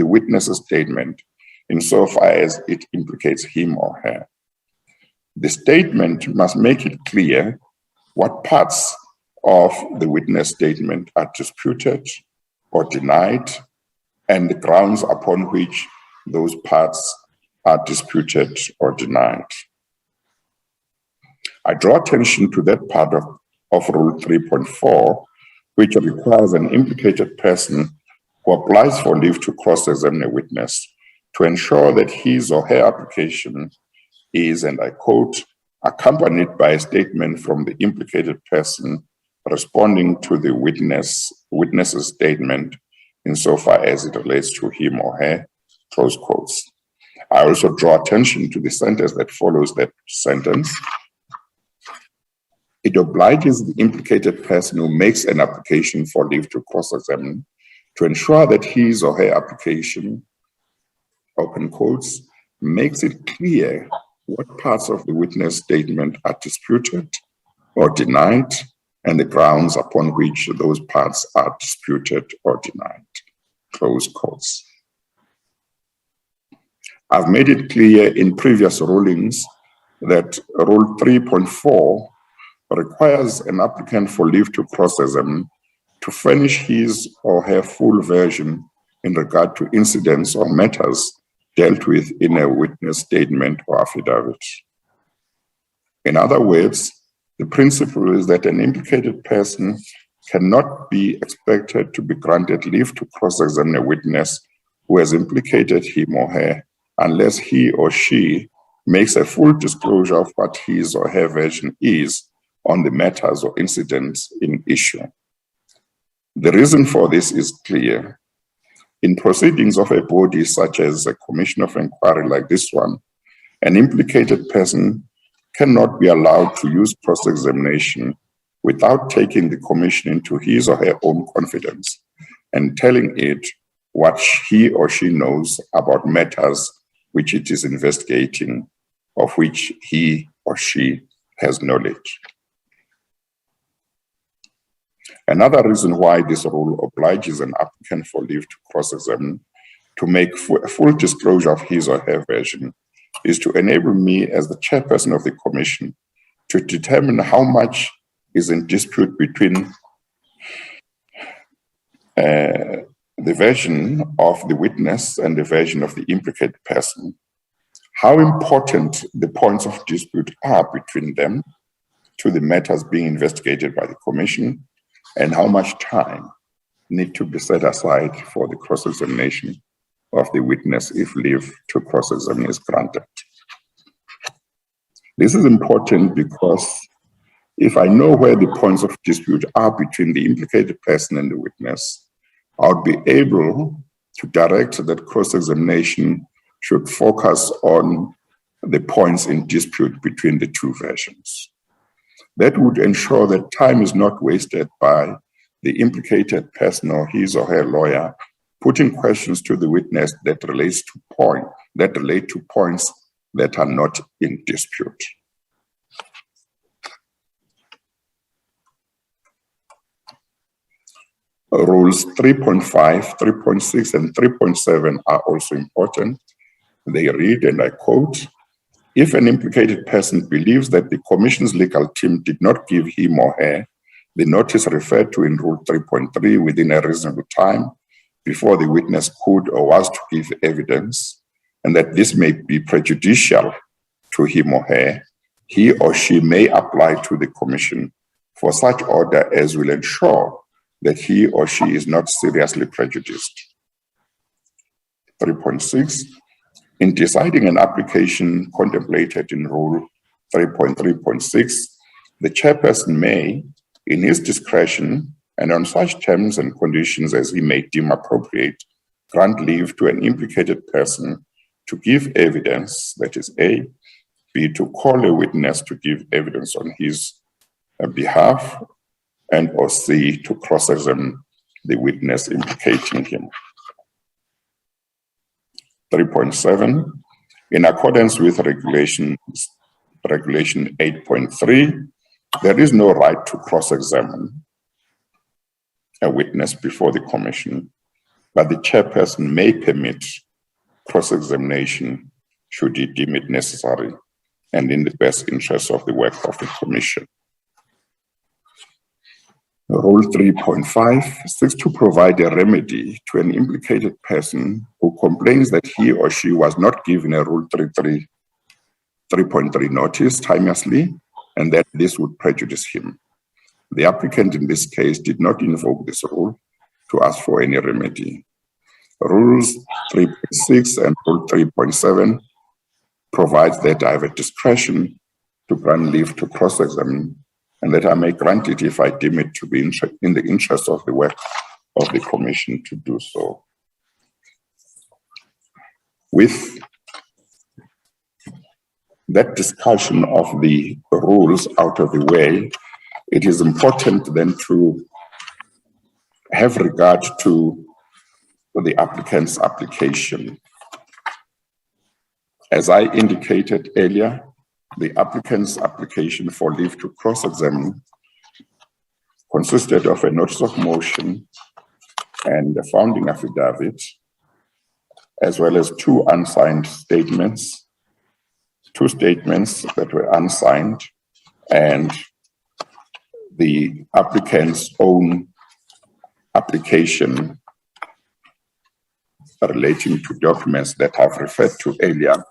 witness's statement insofar as it implicates him or her. The statement must make it clear what parts of the witness statement are disputed or denied, and the grounds upon which those parts are disputed or denied. I draw attention to that part of Rule 3.4, which requires an implicated person who applies for leave to cross-examine a witness to ensure that his or her application is, and I quote, accompanied by a statement from the implicated person responding to the witness's statement insofar as it relates to him or her, close quotes. I also draw attention to the sentence that follows that sentence. It obliges the implicated person who makes an application for leave to cross-examine to ensure that his or her application, open quotes, makes it clear what parts of the witness statement are disputed or denied, and the grounds upon which those parts are disputed or denied, close quotes. I've made it clear in previous rulings that Rule 3.4 requires an applicant for leave to cross-examine to furnish his or her full version in regard to incidents or matters dealt with in a witness statement or affidavit. In other words, the principle is that an implicated person cannot be expected to be granted leave to cross-examine a witness who has implicated him or her unless he or she makes a full disclosure of what his or her version is on the matters or incidents in issue. The reason for this is clear. In proceedings of a body such as a commission of inquiry like this one, an implicated person cannot be allowed to use cross-examination without taking the commission into his or her own confidence and telling it what he or she knows about matters which it is investigating, of which he or she has knowledge. Another reason why this rule obliges an applicant for leave to cross-examine to make a full disclosure of his or her version is to enable me as the chairperson of the commission to determine how much is in dispute between the version of the witness and the version of the implicated person, how important the points of dispute are between them to the matters being investigated by the commission, and how much time need to be set aside for the cross-examination of the witness if leave to cross-examine is granted. This is important because if I know where the points of dispute are between the implicated person and the witness, I would be able to direct that cross-examination should focus on the points in dispute between the two versions. That would ensure that time is not wasted by the implicated person or his or her lawyer putting questions to the witness that relate to points that are not in dispute. Rules 3.5, 3.6, and 3.7 are also important. They read, and I quote, if an implicated person believes that the commission's legal team did not give him or her the notice referred to in Rule 3.3 within a reasonable time before the witness could or was to give evidence, and that this may be prejudicial to him or her, he or she may apply to the commission for such order as will ensure that he or she is not seriously prejudiced. 3.6, in deciding an application contemplated in Rule 3.3.6, the chairperson may, in his discretion and on such terms and conditions as he may deem appropriate, grant leave to an implicated person to give evidence, that is A, B, to call a witness to give evidence on his behalf, and or C, to cross-examine the witness implicating him. 3.7, in accordance with Regulation 8.3, there is no right to cross-examine a witness before the commission, but the chairperson may permit cross-examination should he deem it necessary and in the best interest of the work of the commission. Rule 3.5 seeks to provide a remedy to an implicated person who complains that he or she was not given a Rule 3.3 notice timeously and that this would prejudice him. The applicant in this case did not invoke this rule to ask for any remedy. Rules 3.6 and Rule 3.7 provides that I have a discretion to grant leave to cross-examine, and that I may grant it if I deem it to be in the interest of the work of the commission to do so. With that discussion of the rules out of the way, it is important then to have regard to the applicant's application. As I indicated earlier, the applicant's application for leave to cross-examine consisted of a notice of motion and a founding affidavit, as well as two unsigned statements, two statements that were unsigned, and the applicant's own application relating to documents that I've referred to earlier,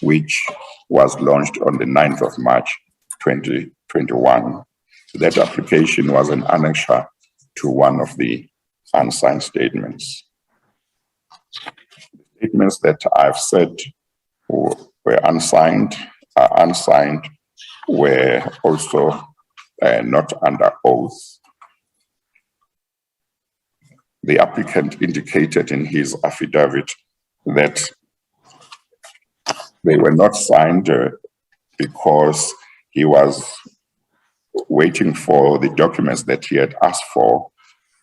which was launched on the 9th of March, 2021. That application was an annexure to one of the unsigned statements. Statements that I've said were unsigned, were also not under oath. The applicant indicated in his affidavit that they were not signed because he was waiting for the documents that he had asked for,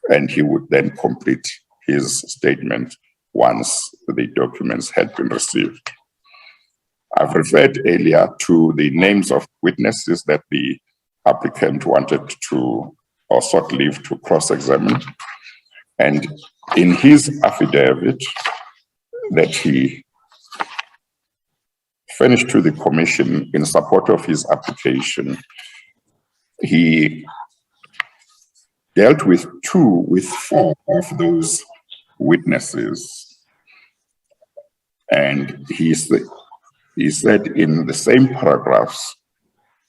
and he would then complete his statement once the documents had been received. I've referred earlier to the names of witnesses that the applicant wanted to or sought leave to cross-examine. And in his affidavit that he furnished to the commission in support of his application, he dealt with four of those witnesses. And he said in the same paragraphs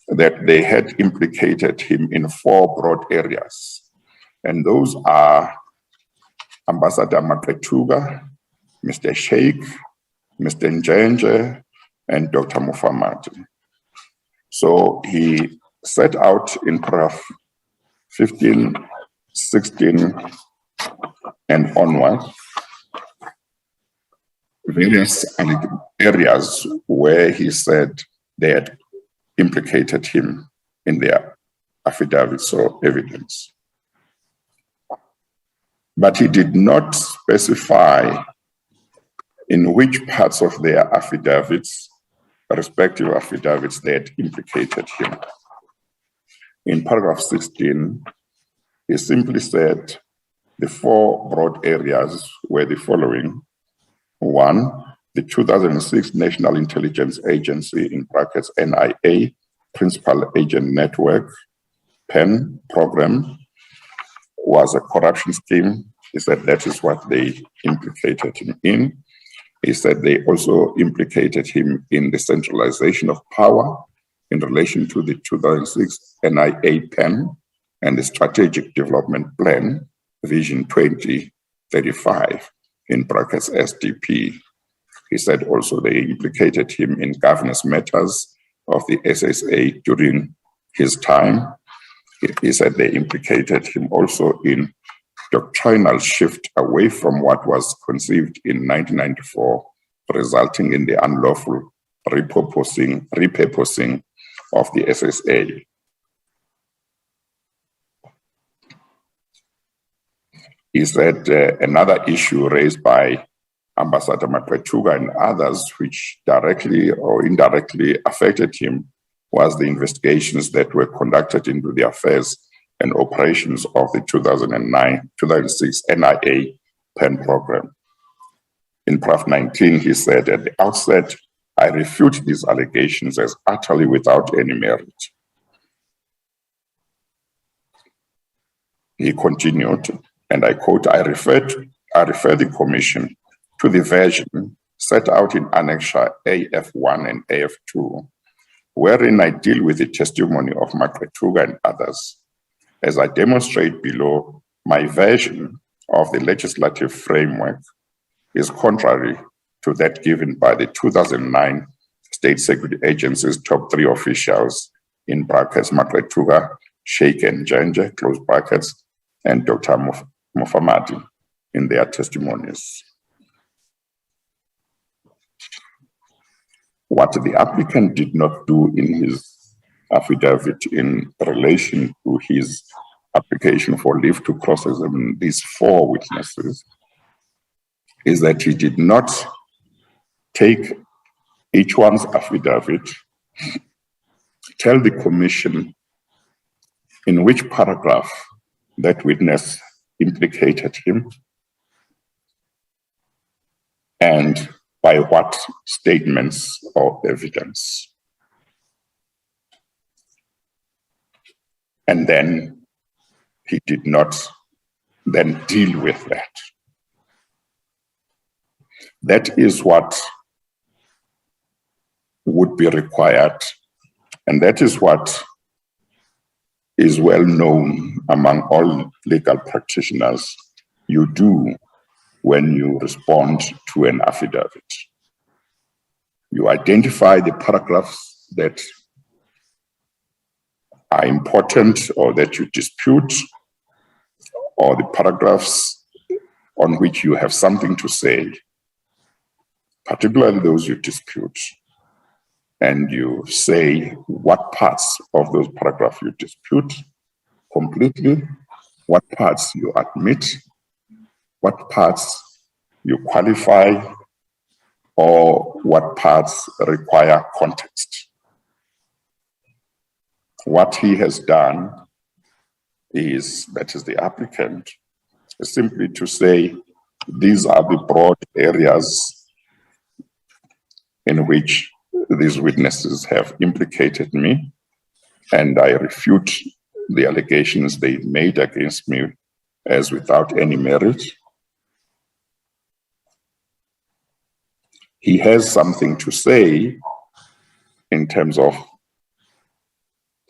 that they had implicated him in four broad areas. And those are Ambassador Makretuga, Mr. Sheikh, Mr. Njenje, and Dr. Mufamati. So he set out in paragraph 15, 16, and onward various areas where he said they had implicated him in their affidavits or evidence. But he did not specify in which parts of their affidavits, respective affidavits, they had implicated him. In paragraph 16, he simply said the four broad areas were the following. One, the 2006 National Intelligence Agency, in brackets NIA, Principal Agent Network, PEN program, was a corruption scheme. He said that is what they implicated him in. He said they also implicated him in the centralization of power in relation to the 2006 NIA PEN and the Strategic Development Plan, Vision 2035, in brackets SDP. He said also they implicated him in governance matters of the SSA during his time. He said they implicated him also in doctrinal shift away from what was conceived in 1994, resulting in the unlawful repurposing of the SSA. He said another issue raised by Ambassador Makretuga and others, which directly or indirectly affected him, was the investigations that were conducted into the affairs and operations of the 2006 NIA PEN program. In paragraph 19, he said, at the outset, I refute these allegations as utterly without any merit. He continued, and I quote, I refer the commission to the version set out in Annexure AF1 and AF2, wherein I deal with the testimony of Makretuga and others. As I demonstrate below, my version of the legislative framework is contrary to that given by the 2009 State Security Agency's top 3 officials, in brackets, Makletuga, Sheikh and Jenje, close brackets, and Dr. Mufamadi in their testimonies. What the applicant did not do in his affidavit in relation to his application for leave to cross-examine these 4 witnesses is that he did not take each one's affidavit, tell the commission in which paragraph that witness implicated him, and by what statements or evidence. And then he did not then deal with that. That is what would be required, and that is what is well known among all legal practitioners you do when you respond to an affidavit. You identify the paragraphs that are important or that you dispute, or the paragraphs on which you have something to say, particularly those you dispute, and you say what parts of those paragraphs you dispute completely, what parts you admit, what parts you qualify, or what parts require context. What he has done is, that is the applicant, is simply to say, these are the broad areas in which these witnesses have implicated me, and I refute the allegations they made against me as without any merit. He has something to say in terms of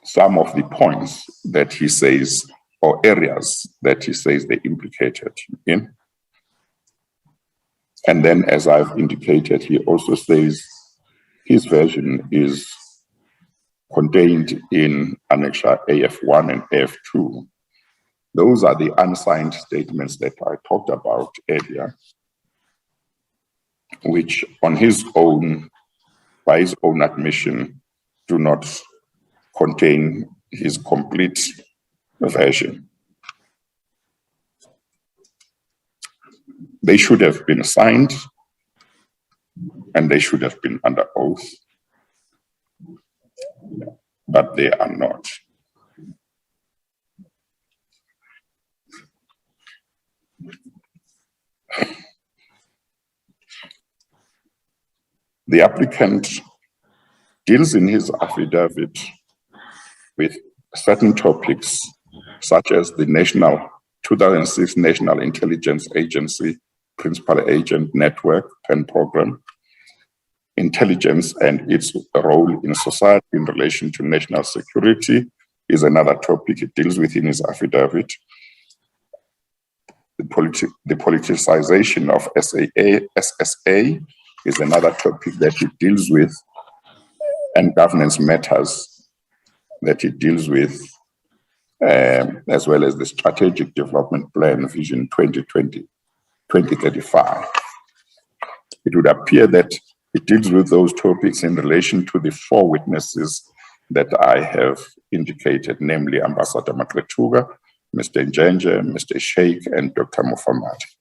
some of the points that he says, or areas that he says they implicated him in. And then, as I've indicated, he also says his version is contained in Annexure AF1 and AF2. Those are the unsigned statements that I talked about earlier, which on his own, by his own admission, do not contain his complete version. They should have been signed, and they should have been under oath, but they are not. The applicant deals in his affidavit with certain topics, such as the 2006 National Intelligence Agency Principal Agent Network PEN program, intelligence and its role in society in relation to national security is another topic it deals with in his affidavit. The politicization of SSA is another topic that it deals with, and governance matters that it deals with, as well as the Strategic Development Plan Vision 2035. It would appear that it deals with those topics in relation to the 4 witnesses that I have indicated, namely Ambassador Makletuga, Mr. Njenje, Mr. Sheikh, and Dr. Mufamadi.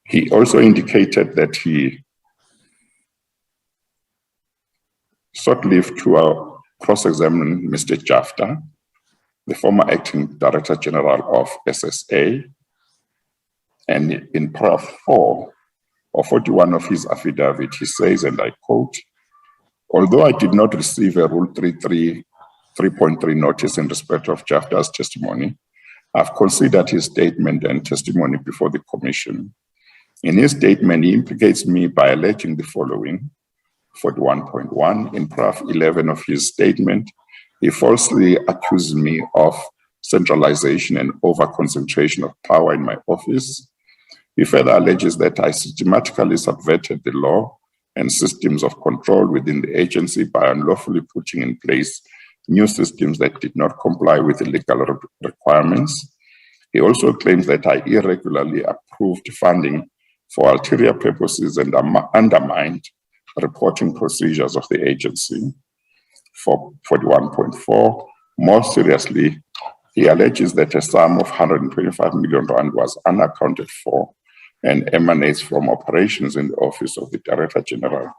He also indicated that he sought leave to cross-examine Mr. Jafta, the former acting Director General of SSA, and in paragraph 4 or 41 of his affidavit, he says, and I quote, "Although I did not receive a Rule 3.3 notice in respect of Jafta's testimony, I've considered his statement and testimony before the Commission. In his statement, he implicates me by alleging the following. 41.1, in paragraph 11 of his statement, he falsely accuses me of centralization and over-concentration of power in my office. He further alleges that I systematically subverted the law and systems of control within the agency by unlawfully putting in place new systems that did not comply with the legal requirements. He also claims that I irregularly approved funding for ulterior purposes and undermined reporting procedures of the agency. For 41.4, more seriously, he alleges that a sum of 125 million rand was unaccounted for and emanates from operations in the Office of the Director General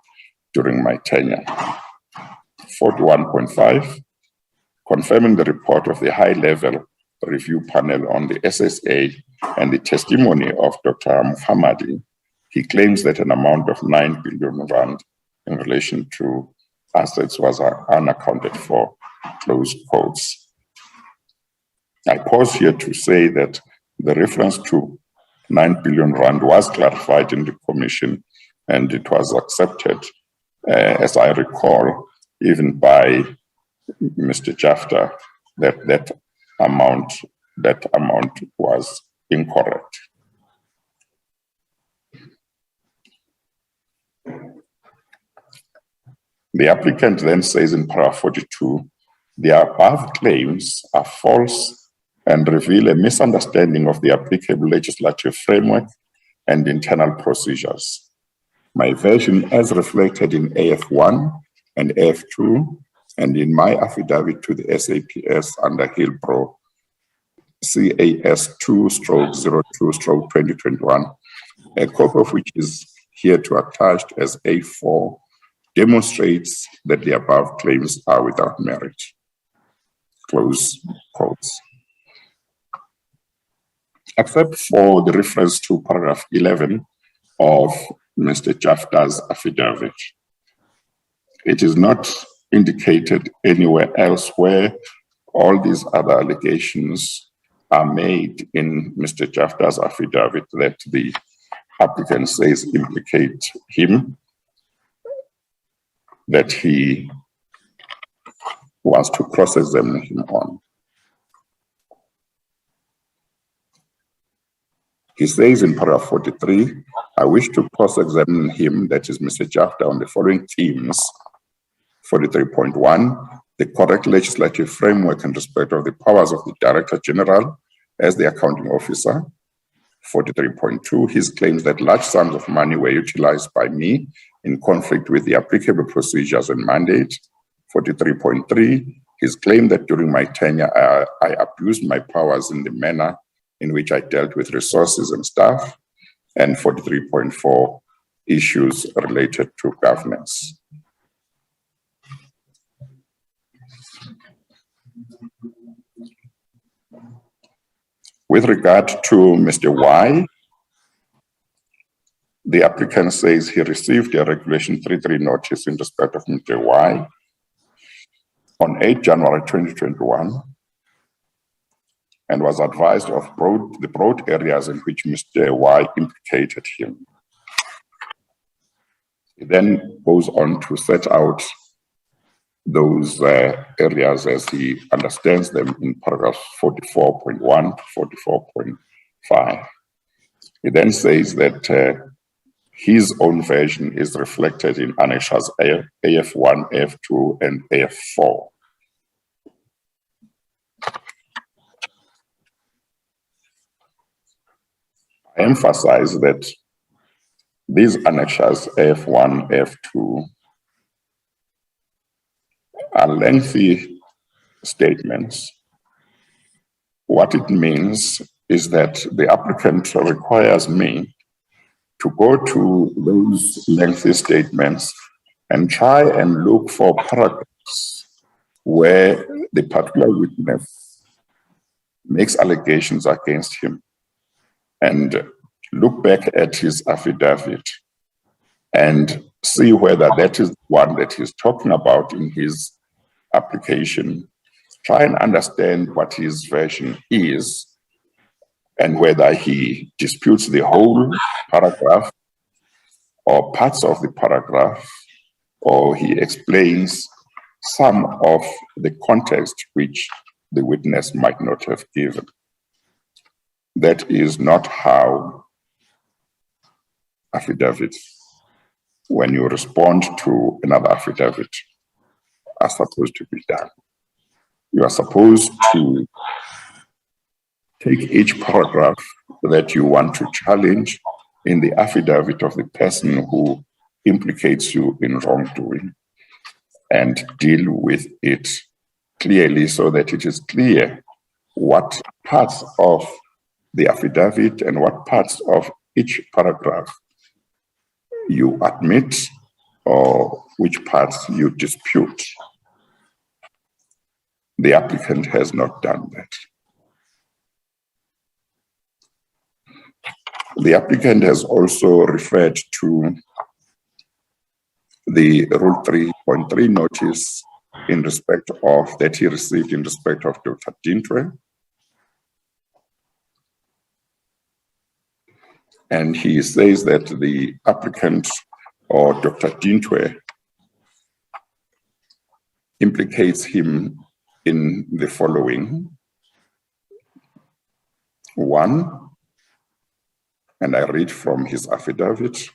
during my tenure. 41.5, confirming the report of the high-level review panel on the SSA and the testimony of Dr. Muhammadi, he claims that an amount of 9 billion rand in relation to assets was unaccounted for, close quotes. I pause here to say that the reference to 9 billion rand was clarified in the commission and it was accepted, as I recall, even by Mr. Jafta, that amount was incorrect. The applicant then says in paragraph 42, the above claims are false and reveal a misunderstanding of the applicable legislative framework and internal procedures. My version, as reflected in AF1 and AF2, and in my affidavit to the SAPS under Hillbrow CAS 2/02/2021, a copy of which is here to attached as A4, demonstrates that the above claims are without merit. Close quotes. Except for the reference to paragraph 11 of Mr. Jafta's affidavit, it is not indicated anywhere else where all these other allegations are made in Mr. Jafta's affidavit that the applicant says implicate him, that he wants to cross-examine him on. He says in paragraph 43, I wish to cross-examine him, that is Mr. Jafta, on the following themes. 43.1, the correct legislative framework in respect of the powers of the Director General as the accounting officer. 43.2, his claims that large sums of money were utilized by me in conflict with the applicable procedures and mandate. 43.3, his claim that during my tenure I abused my powers in the manner in which I dealt with resources and staff. And 43.4, issues related to governance. With regard to Mr. Y, the applicant says he received a Regulation 33 notice in respect of Mr. Y on 8 January 2021 and was advised of the broad areas in which Mr. Y implicated him. He then goes on to set out those areas as he understands them in paragraph 44.1 to 44.5. He then says that his own version is reflected in annexes AF1, AF2, and AF4. I emphasize that these annexes AF1, AF2 are lengthy statements. What it means is that the applicant requires me to go to those lengthy statements and try and look for paragraphs where the particular witness makes allegations against him and look back at his affidavit and see whether that is one that he's talking about in his application, try and understand what his version is and whether he disputes the whole paragraph or parts of the paragraph, or he explains some of the context which the witness might not have given. That is not how affidavits, when you respond to another affidavit, are supposed to be done. You are supposed to take each paragraph that you want to challenge in the affidavit of the person who implicates you in wrongdoing and deal with it clearly so that it is clear what parts of the affidavit and what parts of each paragraph you admit or which parts you dispute. The applicant has not done that. The applicant has also referred to the Rule 3.3 notice in respect of that he received in respect of Dr. Dintwe. And he says that the applicant or Dr. Dintwe implicates him in the following. One, and I read from his affidavit,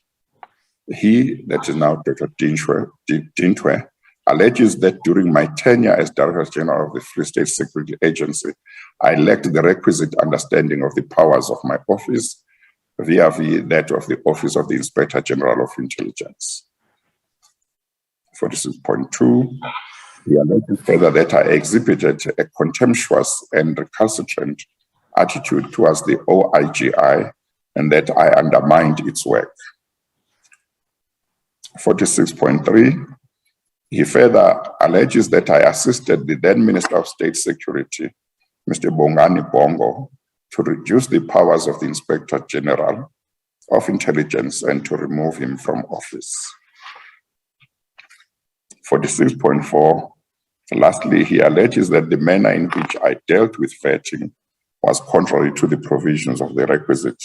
he, that is now Dr. Dintwe, alleges that during my tenure as Director General of the Free State Security Agency, I lacked the requisite understanding of the powers of my office vis-a-vis that of the Office of the Inspector General of Intelligence. 46.2, he alleges further that I exhibited a contemptuous and recalcitrant attitude towards the OIGI and that I undermined its work. 46.3, he further alleges that I assisted the then Minister of State Security, Mr. Bongani Bongo, to reduce the powers of the Inspector General of Intelligence and to remove him from office. 46.4, lastly, he alleges that the manner in which I dealt with vetting was contrary to the provisions of the requisite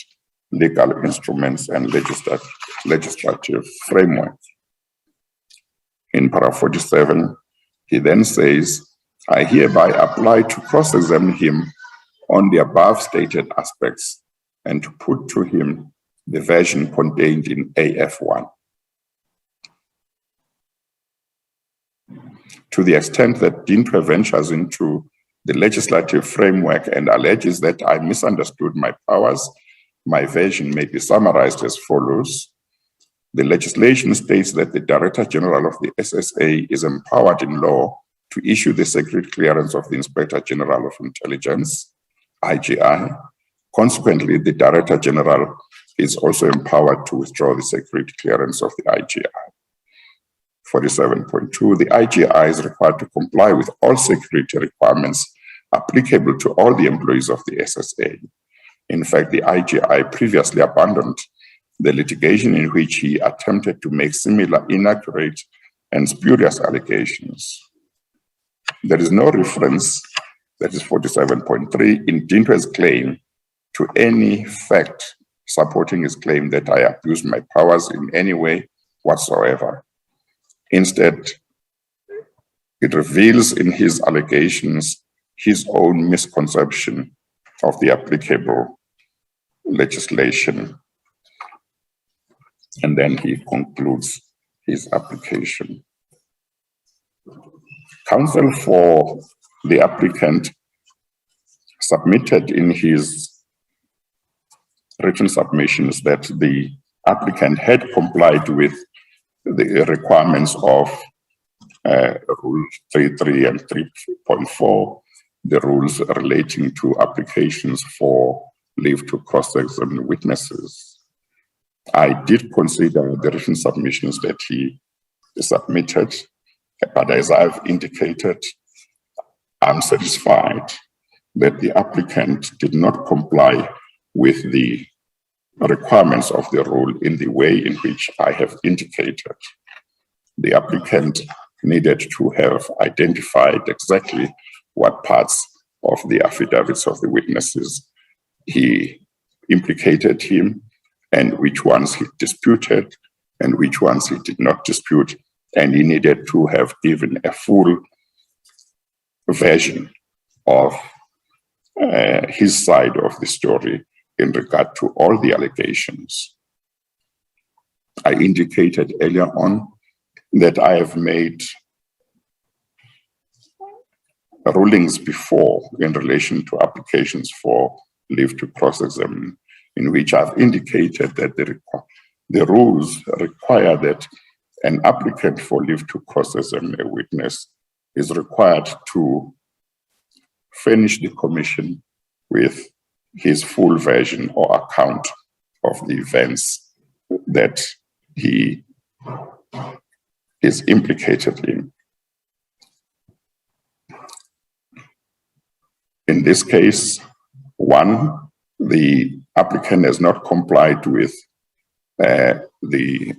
legal instruments and legislative framework. In paragraph 47, he then says, I hereby apply to cross-examine him on the above stated aspects and to put to him the version contained in AF1. To the extent that Dintwe ventures into the legislative framework and alleges that I misunderstood my powers, my version may be summarized as follows. The legislation states that the Director General of the SSA is empowered in law to issue the secret clearance of the Inspector General of Intelligence, IGI. Consequently, the Director General is also empowered to withdraw the secret clearance of the IGI. 47.2, the IGI is required to comply with all security requirements applicable to all the employees of the SSA. In fact, the IGI previously abandoned the litigation in which he attempted to make similar inaccurate and spurious allegations. There is no reference, that is 47.3, in Dintwe's claim to any fact supporting his claim that I abused my powers in any way whatsoever. Instead, it reveals in his allegations his own misconception of the applicable legislation. And then he concludes his application. Counsel for the applicant submitted in his written submissions that the applicant had complied with the requirements of Rule 3.3 and 3.4, the rules relating to applications for leave to cross-examine witnesses. I did consider the written submissions that he submitted, but as I've indicated, I'm satisfied that the applicant did not comply with the requirements of the rule in the way in which I have indicated. The applicant needed to have identified exactly what parts of the affidavits of the witnesses he implicated him and which ones he disputed and which ones he did not dispute, and he needed to have given a full version of his side of the story in regard to all the allegations. I indicated earlier on that I have made rulings before in relation to applications for leave to cross-examine, in which I've indicated that the rules require that an applicant for leave to cross-examine a witness is required to furnish the commission with his full version or account of the events that he is implicated in. In this case, one, the applicant has not complied with the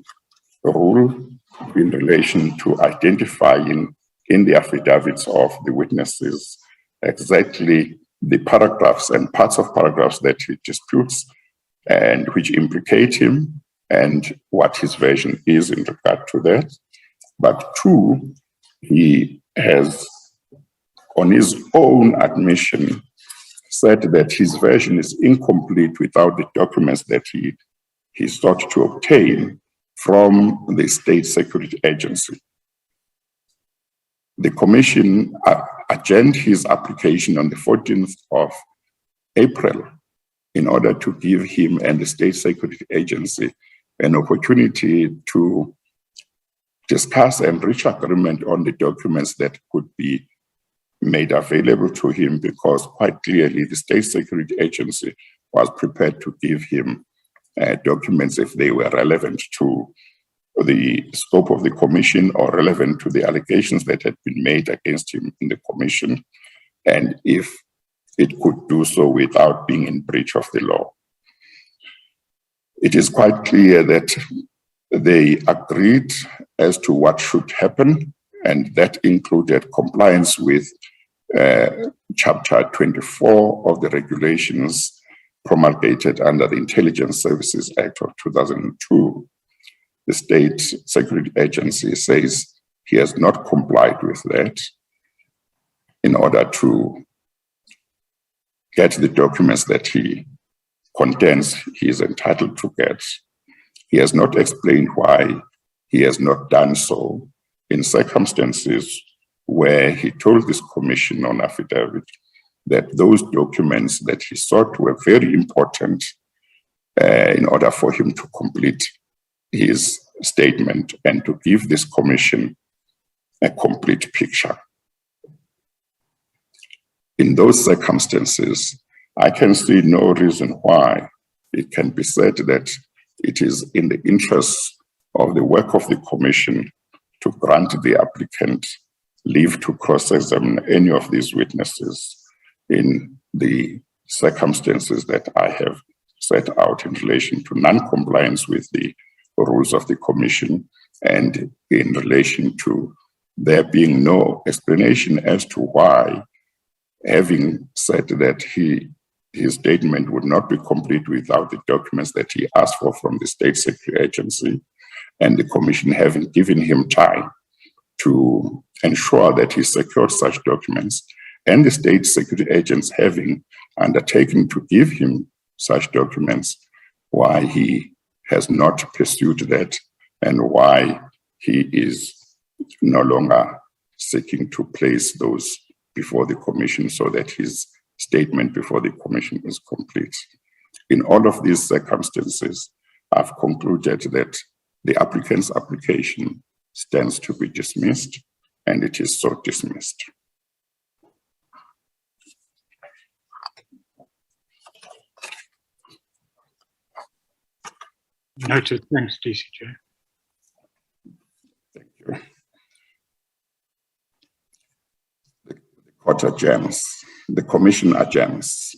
rule in relation to identifying in the affidavits of the witnesses exactly the paragraphs and parts of paragraphs that he disputes and which implicate him and what his version is in regard to that. But two, he has, on his own admission, said that his version is incomplete without the documents that he sought to obtain from the State Security Agency. The Commission adjourned his application on the 14th of April in order to give him and the State Security Agency an opportunity to discuss and reach agreement on the documents that could be made available to him, because quite clearly the State Security Agency was prepared to give him documents if they were relevant to the scope of the commission or relevant to the allegations that had been made against him in the commission, and if it could do so without being in breach of the law. It is quite clear that they agreed as to what should happen, and that included compliance with Chapter 24 of the regulations promulgated under the Intelligence Services Act of 2002. The State Security Agency says he has not complied with that. In order to get the documents that he contends he is entitled to get, he has not explained why he has not done so in circumstances where he told this commission on affidavit that those documents that he sought were very important in order for him to complete his statement and to give this commission a complete picture. In those circumstances, I can see no reason why it can be said that it is in the interest of the work of the commission to grant the applicant leave to cross-examine any of these witnesses in the circumstances that I have set out in relation to non-compliance with the rules of the commission, and in relation to there being no explanation as to why, having said that his statement would not be complete without the documents that he asked for from the State Security Agency, and the commission having given him time to ensure that he secured such documents, and the State Security Agents having undertaken to give him such documents, why he has not pursued that and why he is no longer seeking to place those before the commission so that his statement before the commission is complete. In all of these circumstances, I've concluded that the applicant's application stands to be dismissed, and it is so dismissed. Noted. Thanks, DCJ. Thank you. The court adjourns. The commission adjourns.